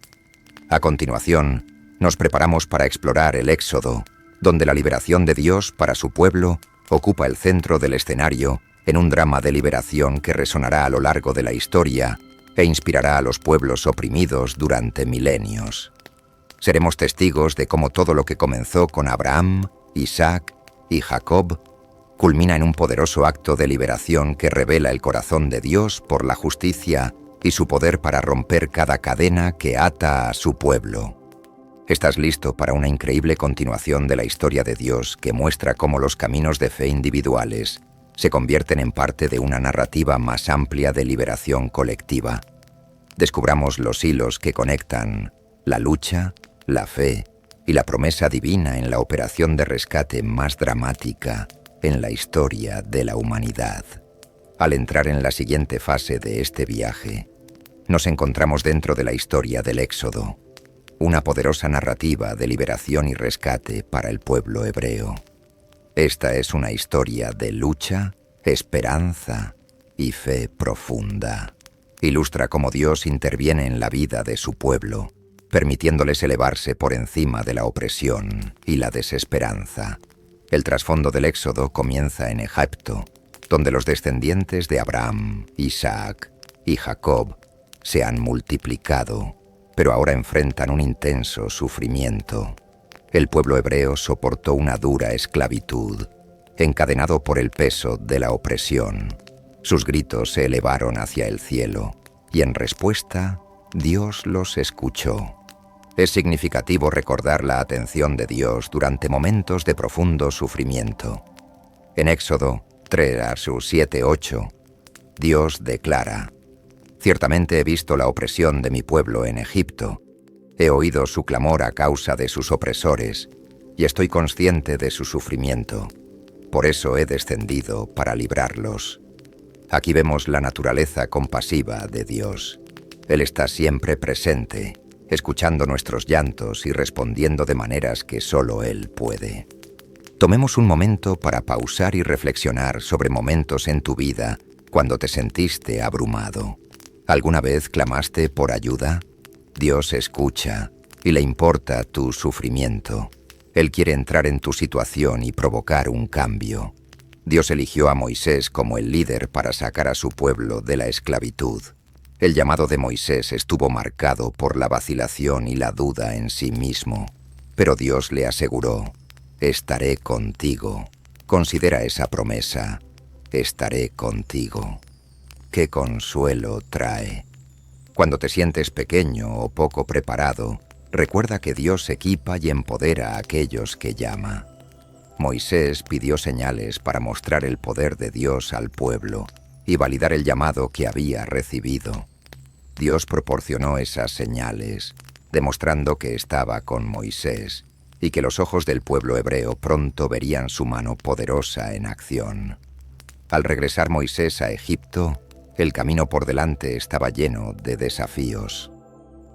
A continuación, nos preparamos para explorar el Éxodo, donde la liberación de Dios para su pueblo ocupa el centro del escenario en un drama de liberación que resonará a lo largo de la historia e inspirará a los pueblos oprimidos durante milenios. Seremos testigos de cómo todo lo que comenzó con Abraham, Isaac y Jacob culmina en un poderoso acto de liberación que revela el corazón de Dios por la justicia y su poder para romper cada cadena que ata a su pueblo. ¿Estás listo para una increíble continuación de la historia de Dios que muestra cómo los caminos de fe individuales se convierten en parte de una narrativa más amplia de liberación colectiva? Descubramos los hilos que conectan la lucha, la fe y la promesa divina en la operación de rescate más dramática en la historia de la humanidad. Al entrar en la siguiente fase de este viaje, nos encontramos dentro de la historia del Éxodo, una poderosa narrativa de liberación y rescate para el pueblo hebreo. Esta es una historia de lucha, esperanza y fe profunda. Ilustra cómo Dios interviene en la vida de su pueblo, permitiéndoles elevarse por encima de la opresión y la desesperanza. El trasfondo del Éxodo comienza en Egipto, donde los descendientes de Abraham, Isaac y Jacob se han multiplicado, pero ahora enfrentan un intenso sufrimiento. El pueblo hebreo soportó una dura esclavitud, encadenado por el peso de la opresión. Sus gritos se elevaron hacia el cielo, y en respuesta, Dios los escuchó. Es significativo recordar la atención de Dios durante momentos de profundo sufrimiento. En Éxodo 3:7-8, Dios declara: «Ciertamente he visto la opresión de mi pueblo en Egipto. He oído su clamor a causa de sus opresores, y estoy consciente de su sufrimiento. Por eso he descendido para librarlos». Aquí vemos la naturaleza compasiva de Dios. Él está siempre presente, escuchando nuestros llantos y respondiendo de maneras que solo Él puede. Tomemos un momento para pausar y reflexionar sobre momentos en tu vida cuando te sentiste abrumado. ¿Alguna vez clamaste por ayuda? Dios escucha y le importa tu sufrimiento. Él quiere entrar en tu situación y provocar un cambio. Dios eligió a Moisés como el líder para sacar a su pueblo de la esclavitud. El llamado de Moisés estuvo marcado por la vacilación y la duda en sí mismo, pero Dios le aseguró: «Estaré contigo». Considera esa promesa: «Estaré contigo». ¡Qué consuelo trae! Cuando te sientes pequeño o poco preparado, recuerda que Dios equipa y empodera a aquellos que llama. Moisés pidió señales para mostrar el poder de Dios al pueblo y validar el llamado que había recibido. Dios proporcionó esas señales, demostrando que estaba con Moisés y que los ojos del pueblo hebreo pronto verían su mano poderosa en acción. Al regresar Moisés a Egipto, el camino por delante estaba lleno de desafíos.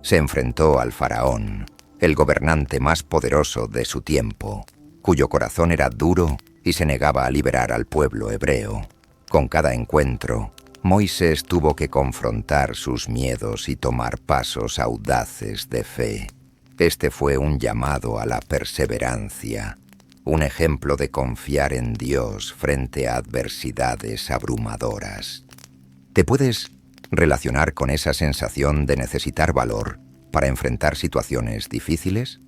Se enfrentó al faraón, el gobernante más poderoso de su tiempo, cuyo corazón era duro y se negaba a liberar al pueblo hebreo. Con cada encuentro, Moisés tuvo que confrontar sus miedos y tomar pasos audaces de fe. Este fue un llamado a la perseverancia, un ejemplo de confiar en Dios frente a adversidades abrumadoras. ¿Te puedes relacionar con esa sensación de necesitar valor para enfrentar situaciones difíciles?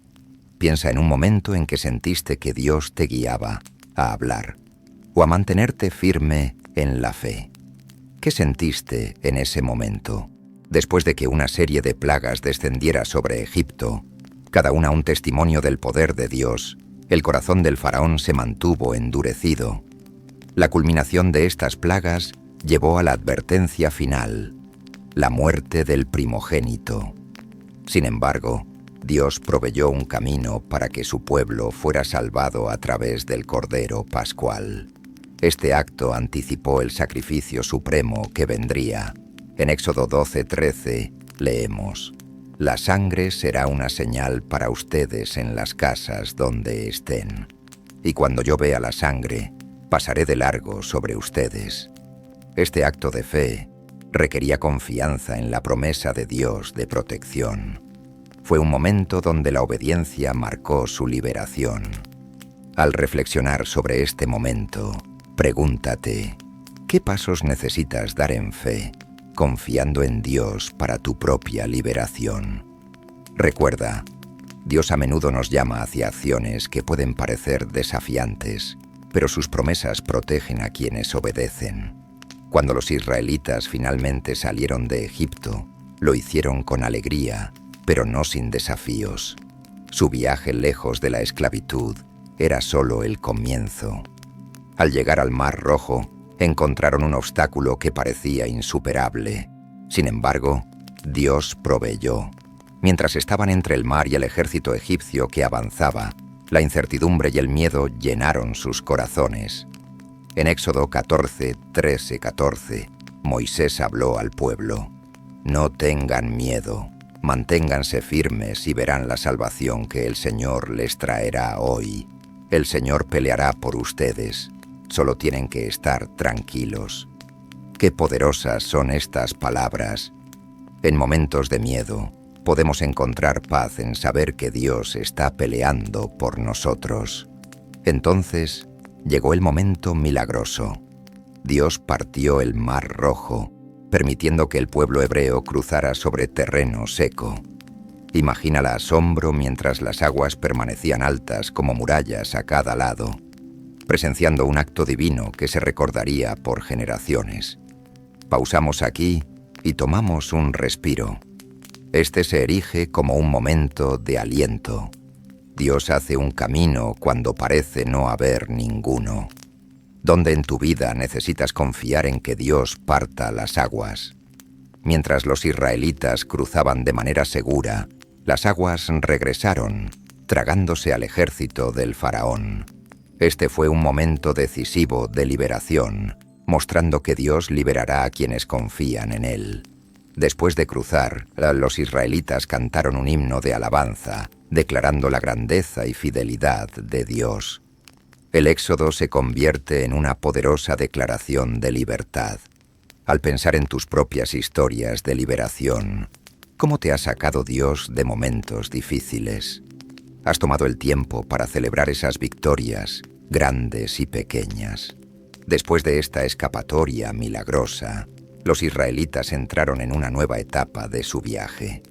Piensa en un momento en que sentiste que Dios te guiaba a hablar o a mantenerte firme en la fe. ¿Qué sentiste en ese momento? Después de que una serie de plagas descendiera sobre Egipto, cada una un testimonio del poder de Dios, el corazón del faraón se mantuvo endurecido. La culminación de estas plagas llevó a la advertencia final, la muerte del primogénito. Sin embargo, Dios proveyó un camino para que su pueblo fuera salvado a través del Cordero Pascual. Este acto anticipó el sacrificio supremo que vendría. En Éxodo 12:13 leemos: «La sangre será una señal para ustedes en las casas donde estén. Y cuando yo vea la sangre, pasaré de largo sobre ustedes». Este acto de fe requería confianza en la promesa de Dios de protección. Fue un momento donde la obediencia marcó su liberación. Al reflexionar sobre este momento, pregúntate, ¿qué pasos necesitas dar en fe, confiando en Dios para tu propia liberación? Recuerda, Dios a menudo nos llama hacia acciones que pueden parecer desafiantes, pero sus promesas protegen a quienes obedecen. Cuando los israelitas finalmente salieron de Egipto, lo hicieron con alegría, pero no sin desafíos. Su viaje lejos de la esclavitud era solo el comienzo. Al llegar al Mar Rojo, encontraron un obstáculo que parecía insuperable. Sin embargo, Dios proveyó. Mientras estaban entre el mar y el ejército egipcio que avanzaba, la incertidumbre y el miedo llenaron sus corazones. En Éxodo 14:13-14, Moisés habló al pueblo: «No tengan miedo, manténganse firmes y verán la salvación que el Señor les traerá hoy. El Señor peleará por ustedes, solo tienen que estar tranquilos». Qué poderosas son estas palabras. En momentos de miedo, podemos encontrar paz en saber que Dios está peleando por nosotros. Entonces, llegó el momento milagroso. Dios partió el Mar Rojo, permitiendo que el pueblo hebreo cruzara sobre terreno seco. Imagina el asombro mientras las aguas permanecían altas como murallas a cada lado, presenciando un acto divino que se recordaría por generaciones. Pausamos aquí y tomamos un respiro. Este se erige como un momento de aliento. Dios hace un camino cuando parece no haber ninguno. ¿Dónde en tu vida necesitas confiar en que Dios parta las aguas? Mientras los israelitas cruzaban de manera segura, las aguas regresaron, tragándose al ejército del faraón. Este fue un momento decisivo de liberación, mostrando que Dios liberará a quienes confían en Él. Después de cruzar, los israelitas cantaron un himno de alabanza, declarando la grandeza y fidelidad de Dios. El éxodo se convierte en una poderosa declaración de libertad. Al pensar en tus propias historias de liberación, ¿cómo te ha sacado Dios de momentos difíciles? ¿Has tomado el tiempo para celebrar esas victorias, grandes y pequeñas? Después de esta escapatoria milagrosa, los israelitas entraron en una nueva etapa de su viaje.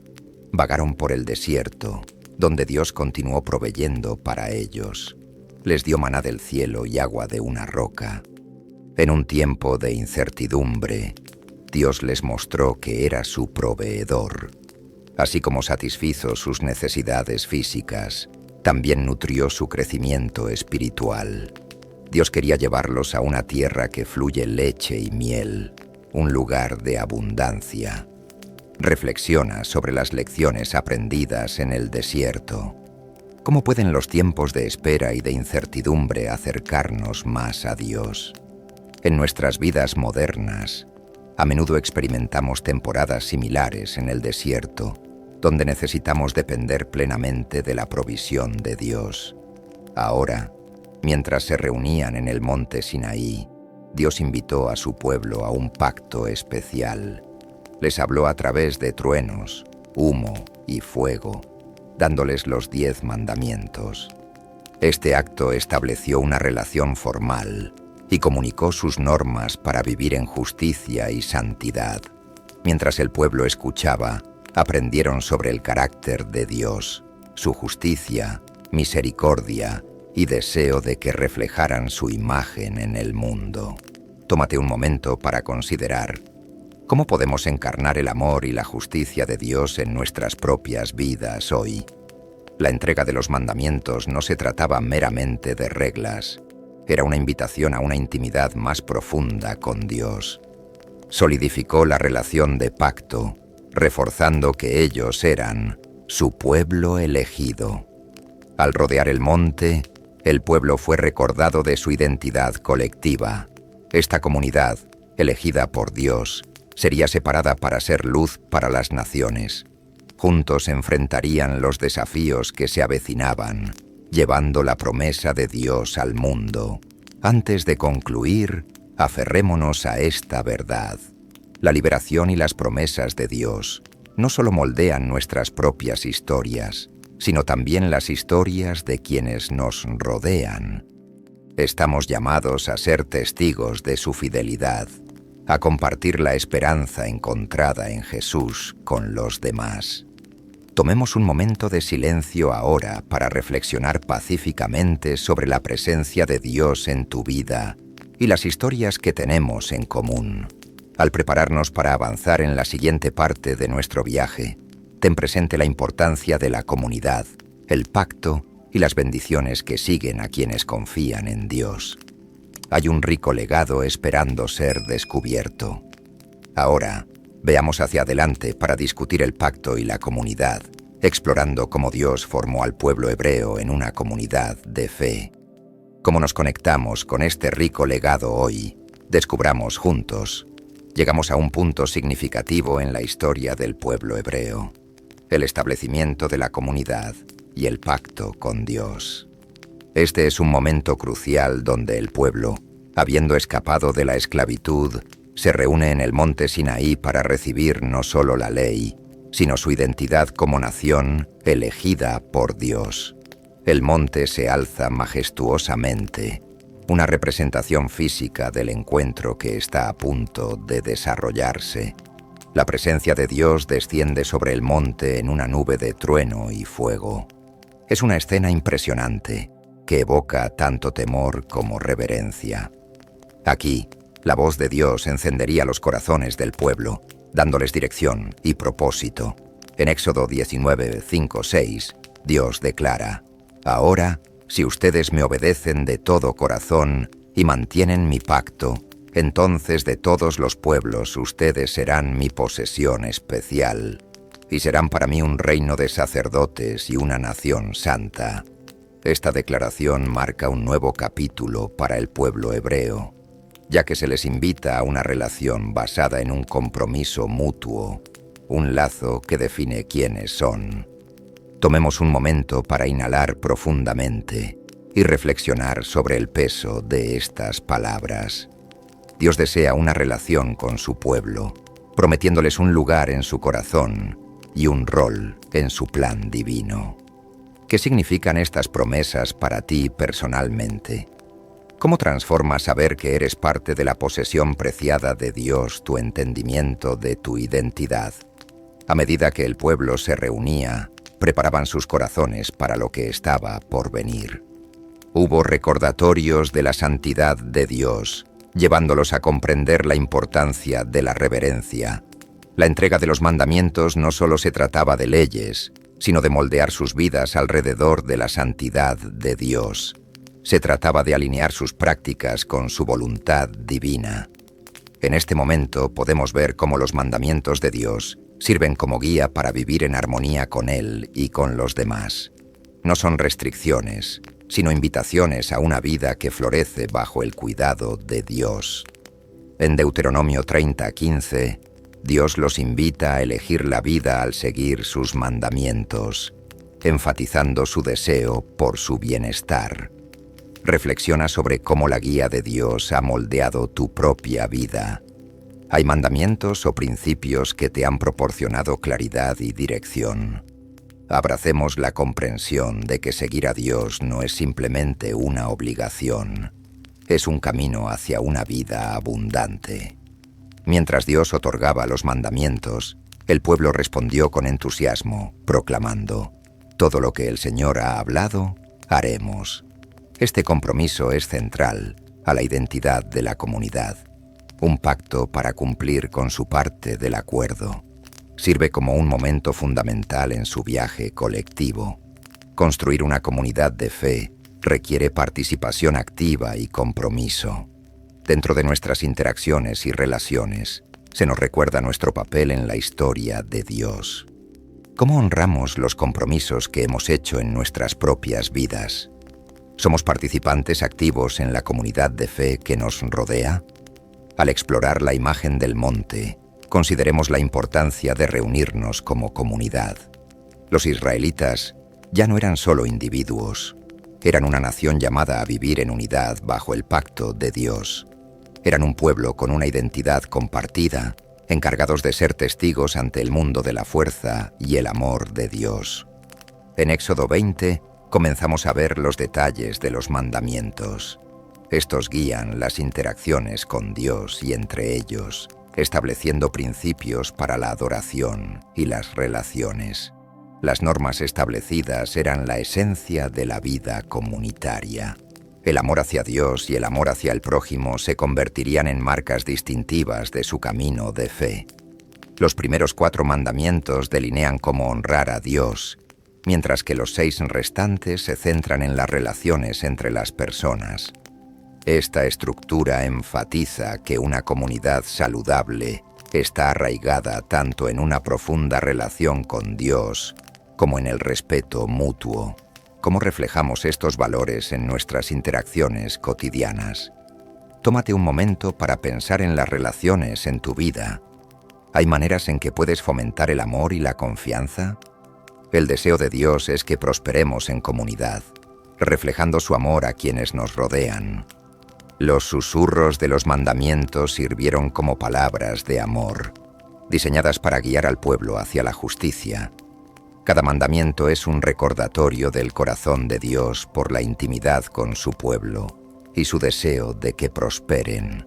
Vagaron por el desierto, donde Dios continuó proveyendo para ellos. Les dio maná del cielo y agua de una roca. En un tiempo de incertidumbre, Dios les mostró que era su proveedor. Así como satisfizo sus necesidades físicas, también nutrió su crecimiento espiritual. Dios quería llevarlos a una tierra que fluye leche y miel, un lugar de abundancia. Reflexiona sobre las lecciones aprendidas en el desierto. ¿Cómo pueden los tiempos de espera y de incertidumbre acercarnos más a Dios? En nuestras vidas modernas, a menudo experimentamos temporadas similares en el desierto, donde necesitamos depender plenamente de la provisión de Dios. Ahora, mientras se reunían en el monte Sinaí, Dios invitó a su pueblo a un pacto especial. Les habló a través de truenos, humo y fuego, dándoles los 10 mandamientos. Este acto estableció una relación formal y comunicó sus normas para vivir en justicia y santidad. Mientras el pueblo escuchaba, aprendieron sobre el carácter de Dios, su justicia, misericordia y deseo de que reflejaran su imagen en el mundo. tómate un momento para considerar cómo podemos encarnar el amor y la justicia de Dios en nuestras propias vidas hoy. La entrega de los mandamientos no se trataba meramente de reglas, era una invitación a una intimidad más profunda con Dios. Solidificó la relación de pacto, reforzando que ellos eran su pueblo elegido. Al rodear el monte, el pueblo fue recordado de su identidad colectiva. Esta comunidad, elegida por Dios, sería separada para ser luz para las naciones. Juntos enfrentarían los desafíos que se avecinaban, llevando la promesa de Dios al mundo. Antes de concluir, aferrémonos a esta verdad. La liberación y las promesas de Dios no solo moldean nuestras propias historias, sino también las historias de quienes nos rodean. Estamos llamados a ser testigos de su fidelidad, a compartir la esperanza encontrada en Jesús con los demás. Tomemos un momento de silencio ahora para reflexionar pacíficamente sobre la presencia de Dios en tu vida y las historias que tenemos en común. Al prepararnos para avanzar en la siguiente parte de nuestro viaje, ten presente la importancia de la comunidad, el pacto y las bendiciones que siguen a quienes confían en Dios. Hay un rico legado esperando ser descubierto. Ahora, veamos hacia adelante para discutir el pacto y la comunidad, explorando cómo Dios formó al pueblo hebreo en una comunidad de fe. Cómo nos conectamos con este rico legado hoy, descubramos juntos. Llegamos a un punto significativo en la historia del pueblo hebreo, el establecimiento de la comunidad y el pacto con Dios. Este es un momento crucial donde el pueblo, habiendo escapado de la esclavitud, se reúne en el monte Sinaí para recibir no solo la ley, sino su identidad como nación elegida por Dios. El monte se alza majestuosamente, una representación física del encuentro que está a punto de desarrollarse. La presencia de Dios desciende sobre el monte en una nube de trueno y fuego. Es una escena impresionante que evoca tanto temor como reverencia. Aquí, la voz de Dios encendería los corazones del pueblo, dándoles dirección y propósito. En Éxodo 19, 5, 6, Dios declara: «Ahora, si ustedes me obedecen de todo corazón y mantienen mi pacto, entonces de todos los pueblos ustedes serán mi posesión especial, y serán para mí un reino de sacerdotes y una nación santa». Esta declaración marca un nuevo capítulo para el pueblo hebreo, ya que se les invita a una relación basada en un compromiso mutuo, un lazo que define quiénes son. Tomemos un momento para inhalar profundamente y reflexionar sobre el peso de estas palabras. Dios desea una relación con su pueblo, prometiéndoles un lugar en su corazón y un rol en su plan divino. ¿Qué significan estas promesas para ti personalmente? ¿Cómo transforma saber que eres parte de la posesión preciada de Dios tu entendimiento de tu identidad? A medida que el pueblo se reunía, preparaban sus corazones para lo que estaba por venir. Hubo recordatorios de la santidad de Dios, llevándolos a comprender la importancia de la reverencia. La entrega de los mandamientos no solo se trataba de leyes, sino de moldear sus vidas alrededor de la santidad de Dios. Se trataba de alinear sus prácticas con su voluntad divina. En este momento podemos ver cómo los mandamientos de Dios sirven como guía para vivir en armonía con Él y con los demás. No son restricciones, sino invitaciones a una vida que florece bajo el cuidado de Dios. En Deuteronomio 30:15, Dios los invita a elegir la vida al seguir sus mandamientos, enfatizando su deseo por su bienestar. Reflexiona sobre cómo la guía de Dios ha moldeado tu propia vida. ¿Hay mandamientos o principios que te han proporcionado claridad y dirección? Abracemos la comprensión de que seguir a Dios no es simplemente una obligación, es un camino hacia una vida abundante. Mientras Dios otorgaba los mandamientos, el pueblo respondió con entusiasmo, proclamando: «Todo lo que el Señor ha hablado, haremos». Este compromiso es central a la identidad de la comunidad. un pacto para cumplir con su parte del acuerdo. Sirve como un momento fundamental en su viaje colectivo. Construir una comunidad de fe requiere participación activa y compromiso. Dentro de nuestras interacciones y relaciones, se nos recuerda nuestro papel en la historia de Dios. ¿Cómo honramos los compromisos que hemos hecho en nuestras propias vidas? ¿Somos participantes activos en la comunidad de fe que nos rodea? Al explorar la imagen del monte, consideremos la importancia de reunirnos como comunidad. Los israelitas ya no eran solo individuos, eran una nación llamada a vivir en unidad bajo el pacto de Dios. Eran un pueblo con una identidad compartida, encargados de ser testigos ante el mundo de la fuerza y el amor de Dios. En Éxodo 20 comenzamos a ver los detalles de los mandamientos. Estos guían las interacciones con Dios y entre ellos, estableciendo principios para la adoración y las relaciones. Las normas establecidas eran la esencia de la vida comunitaria. El amor hacia Dios y el amor hacia el prójimo se convertirían en marcas distintivas de su camino de fe. Los primeros 4 mandamientos delinean cómo honrar a Dios, mientras que los 6 restantes se centran en las relaciones entre las personas. Esta estructura enfatiza que una comunidad saludable está arraigada tanto en una profunda relación con Dios como en el respeto mutuo. ¿Cómo reflejamos estos valores en nuestras interacciones cotidianas? Tómate un momento para pensar en las relaciones en tu vida. ¿Hay maneras en que puedes fomentar el amor y la confianza? El deseo de Dios es que prosperemos en comunidad, reflejando su amor a quienes nos rodean. Los susurros de los mandamientos sirvieron como palabras de amor, diseñadas para guiar al pueblo hacia la justicia. Cada mandamiento es un recordatorio del corazón de Dios por la intimidad con su pueblo y su deseo de que prosperen.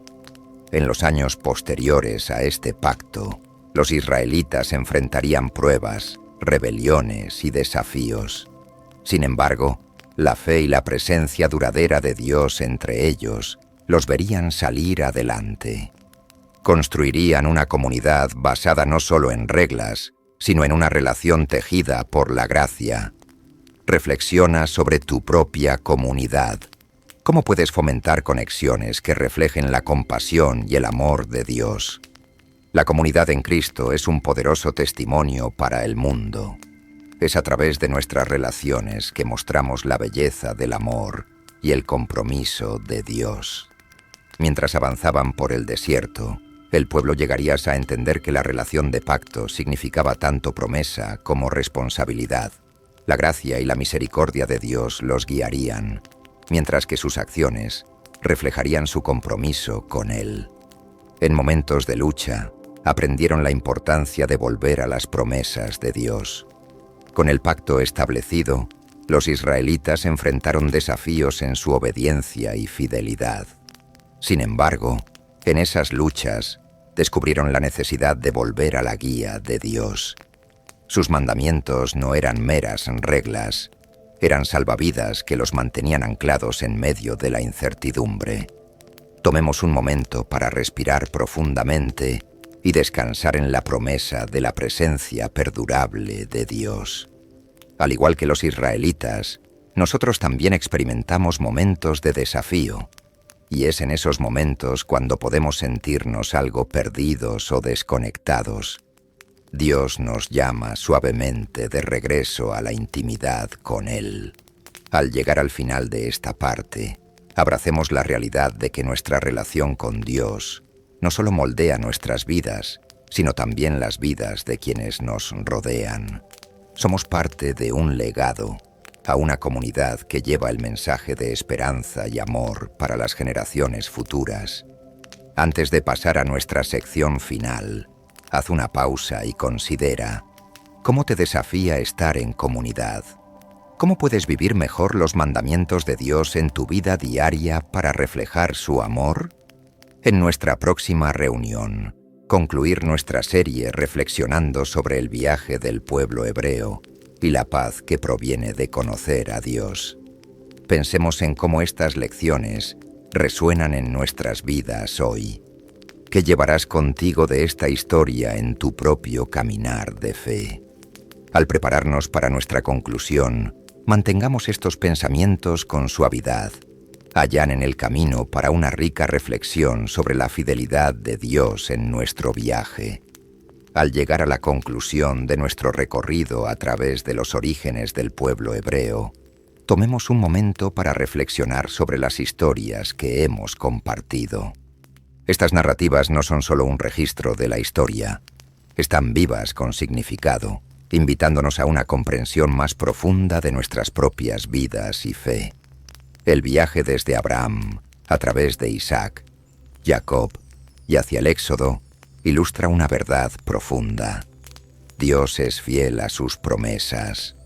En los años posteriores a este pacto, los israelitas enfrentarían pruebas, rebeliones y desafíos. Sin embargo, la fe y la presencia duradera de Dios entre ellos los verían salir adelante. Construirían una comunidad basada no solo en reglas, sino en una relación tejida por la gracia. Reflexiona sobre tu propia comunidad. ¿Cómo puedes fomentar conexiones que reflejen la compasión y el amor de Dios? La comunidad en Cristo es un poderoso testimonio para el mundo. Es a través de nuestras relaciones que mostramos la belleza del amor y el compromiso de Dios. Mientras avanzaban por el desierto, el pueblo llegaría a entender que la relación de pacto significaba tanto promesa como responsabilidad. La gracia y la misericordia de Dios los guiarían, mientras que sus acciones reflejarían su compromiso con Él. En momentos de lucha, aprendieron la importancia de volver a las promesas de Dios. Con el pacto establecido, los israelitas enfrentaron desafíos en su obediencia y fidelidad. Sin embargo, en esas luchas, descubrieron la necesidad de volver a la guía de Dios. Sus mandamientos no eran meras reglas, eran salvavidas que los mantenían anclados en medio de la incertidumbre. Tomemos un momento para respirar profundamente y descansar en la promesa de la presencia perdurable de Dios. Al igual que los israelitas, nosotros también experimentamos momentos de desafío, y es en esos momentos cuando podemos sentirnos algo perdidos o desconectados. Dios nos llama suavemente de regreso a la intimidad con Él. Al llegar al final de esta parte, abracemos la realidad de que nuestra relación con Dios no solo moldea nuestras vidas, sino también las vidas de quienes nos rodean. Somos parte de un legado, a una comunidad que lleva el mensaje de esperanza y amor para las generaciones futuras. Antes de pasar a nuestra sección final, haz una pausa y considera: ¿cómo te desafía estar en comunidad? ¿Cómo puedes vivir mejor los mandamientos de Dios en tu vida diaria para reflejar su amor? En nuestra próxima reunión, concluir nuestra serie reflexionando sobre el viaje del pueblo hebreo y la paz que proviene de conocer a Dios. Pensemos en cómo estas lecciones resuenan en nuestras vidas hoy. ¿Qué llevarás contigo de esta historia en tu propio caminar de fe? Al prepararnos para nuestra conclusión, mantengamos estos pensamientos con suavidad. Allanen el camino para una rica reflexión sobre la fidelidad de Dios en nuestro viaje. Al llegar a la conclusión de nuestro recorrido a través de los orígenes del pueblo hebreo, tomemos un momento para reflexionar sobre las historias que hemos compartido. Estas narrativas no son solo un registro de la historia, están vivas con significado, invitándonos a una comprensión más profunda de nuestras propias vidas y fe. El viaje desde Abraham, a través de Isaac, Jacob y hacia el Éxodo, ilustra una verdad profunda. Dios es fiel a sus promesas.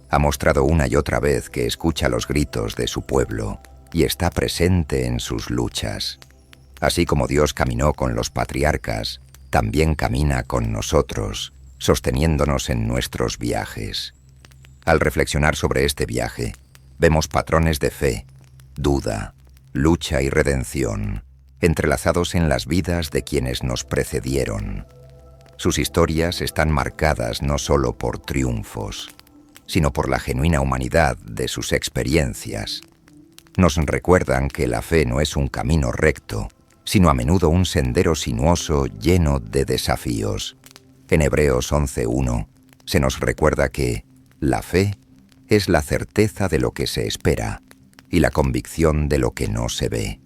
Ha mostrado una y otra vez que escucha los gritos de su pueblo y está presente en sus luchas. Así como Dios caminó con los patriarcas, también camina con nosotros, sosteniéndonos en nuestros viajes. Al reflexionar sobre este viaje, vemos patrones de fe, duda, lucha y redención, entrelazados en las vidas de quienes nos precedieron. Sus historias están marcadas no solo por triunfos, sino por la genuina humanidad de sus experiencias. Nos recuerdan que la fe no es un camino recto, sino a menudo un sendero sinuoso lleno de desafíos. En Hebreos 11:1 se nos recuerda que la fe es la certeza de lo que se espera y la convicción de lo que no se ve.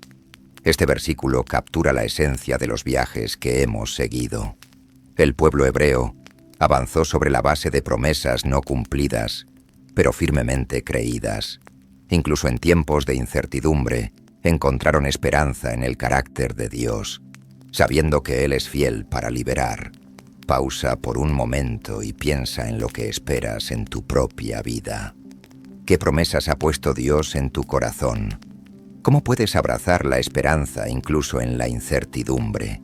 Este versículo captura la esencia de los viajes que hemos seguido. El pueblo hebreo avanzó sobre la base de promesas no cumplidas, pero firmemente creídas. Incluso en tiempos de incertidumbre, encontraron esperanza en el carácter de Dios, sabiendo que Él es fiel para liberar. Pausa por un momento y piensa en lo que esperas en tu propia vida. ¿Qué promesas ha puesto Dios en tu corazón? ¿Cómo puedes abrazar la esperanza incluso en la incertidumbre?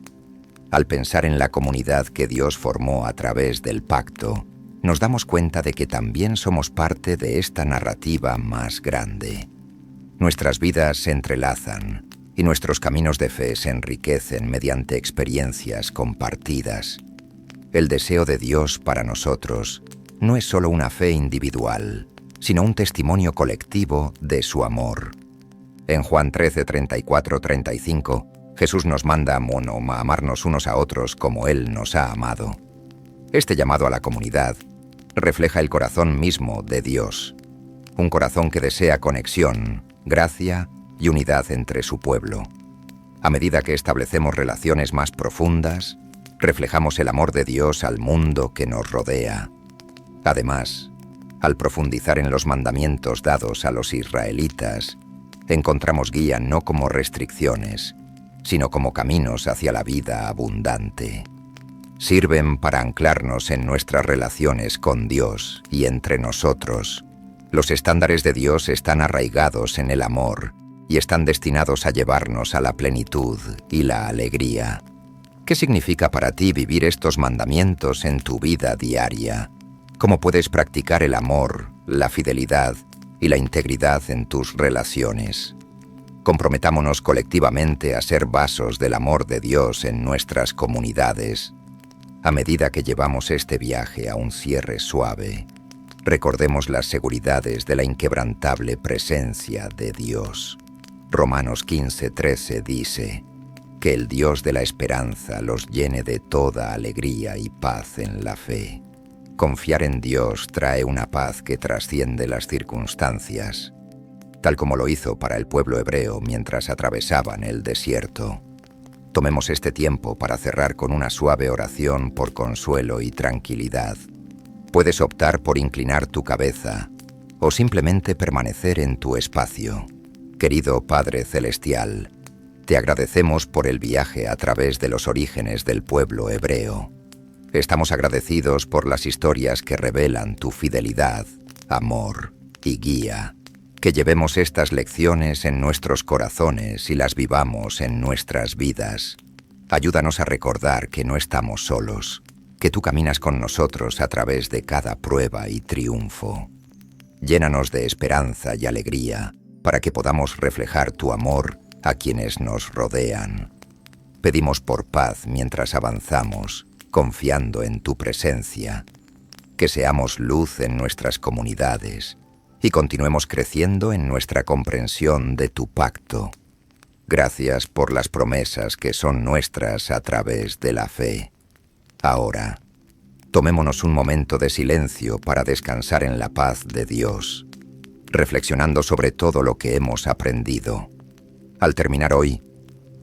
Al pensar en la comunidad que Dios formó a través del pacto, nos damos cuenta de que también somos parte de esta narrativa más grande. Nuestras vidas se entrelazan y nuestros caminos de fe se enriquecen mediante experiencias compartidas. El deseo de Dios para nosotros no es solo una fe individual, sino un testimonio colectivo de su amor. En Juan 13, 34, 35, Jesús nos manda a amarnos unos a otros como Él nos ha amado. Este llamado a la comunidad refleja el corazón mismo de Dios, un corazón que desea conexión, gracia y unidad entre su pueblo. A medida que establecemos relaciones más profundas, reflejamos el amor de Dios al mundo que nos rodea. Además, al profundizar en los mandamientos dados a los israelitas, encontramos guía no como restricciones, sino como caminos hacia la vida abundante. Sirven para anclarnos en nuestras relaciones con Dios y entre nosotros. Los estándares de Dios están arraigados en el amor y están destinados a llevarnos a la plenitud y la alegría. ¿Qué significa para ti vivir estos mandamientos en tu vida diaria? ¿Cómo puedes practicar el amor, la fidelidad y la integridad en tus relaciones? Comprometámonos colectivamente a ser vasos del amor de Dios en nuestras comunidades. A medida que llevamos este viaje a un cierre suave, recordemos las seguridades de la inquebrantable presencia de Dios. Romanos 15:13 dice: que el Dios de la esperanza los llene de toda alegría y paz en la fe. Confiar en Dios trae una paz que trasciende las circunstancias, tal como lo hizo para el pueblo hebreo mientras atravesaban el desierto. Tomemos este tiempo para cerrar con una suave oración por consuelo y tranquilidad. Puedes optar por inclinar tu cabeza o simplemente permanecer en tu espacio. Querido Padre Celestial, te agradecemos por el viaje a través de los orígenes del pueblo hebreo. Estamos agradecidos por las historias que revelan tu fidelidad, amor y guía. Que llevemos estas lecciones en nuestros corazones y las vivamos en nuestras vidas. Ayúdanos a recordar que no estamos solos, que tú caminas con nosotros a través de cada prueba y triunfo. Llénanos de esperanza y alegría para que podamos reflejar tu amor a quienes nos rodean. Pedimos por paz mientras avanzamos, confiando en tu presencia, que seamos luz en nuestras comunidades y continuemos creciendo en nuestra comprensión de tu pacto. Gracias por las promesas que son nuestras a través de la fe. Ahora, tomémonos un momento de silencio para descansar en la paz de Dios, reflexionando sobre todo lo que hemos aprendido. Al terminar hoy,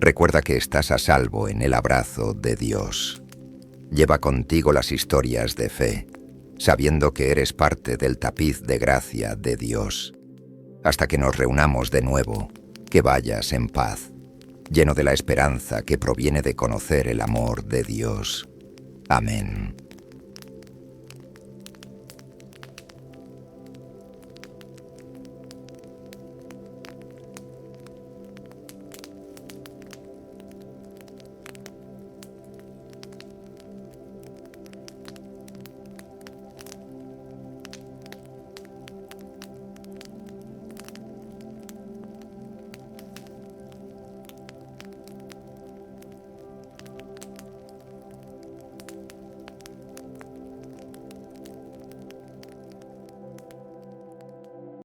recuerda que estás a salvo en el abrazo de Dios. Lleva contigo las historias de fe, sabiendo que eres parte del tapiz de gracia de Dios. Hasta que nos reunamos de nuevo, que vayas en paz, lleno de la esperanza que proviene de conocer el amor de Dios. Amén.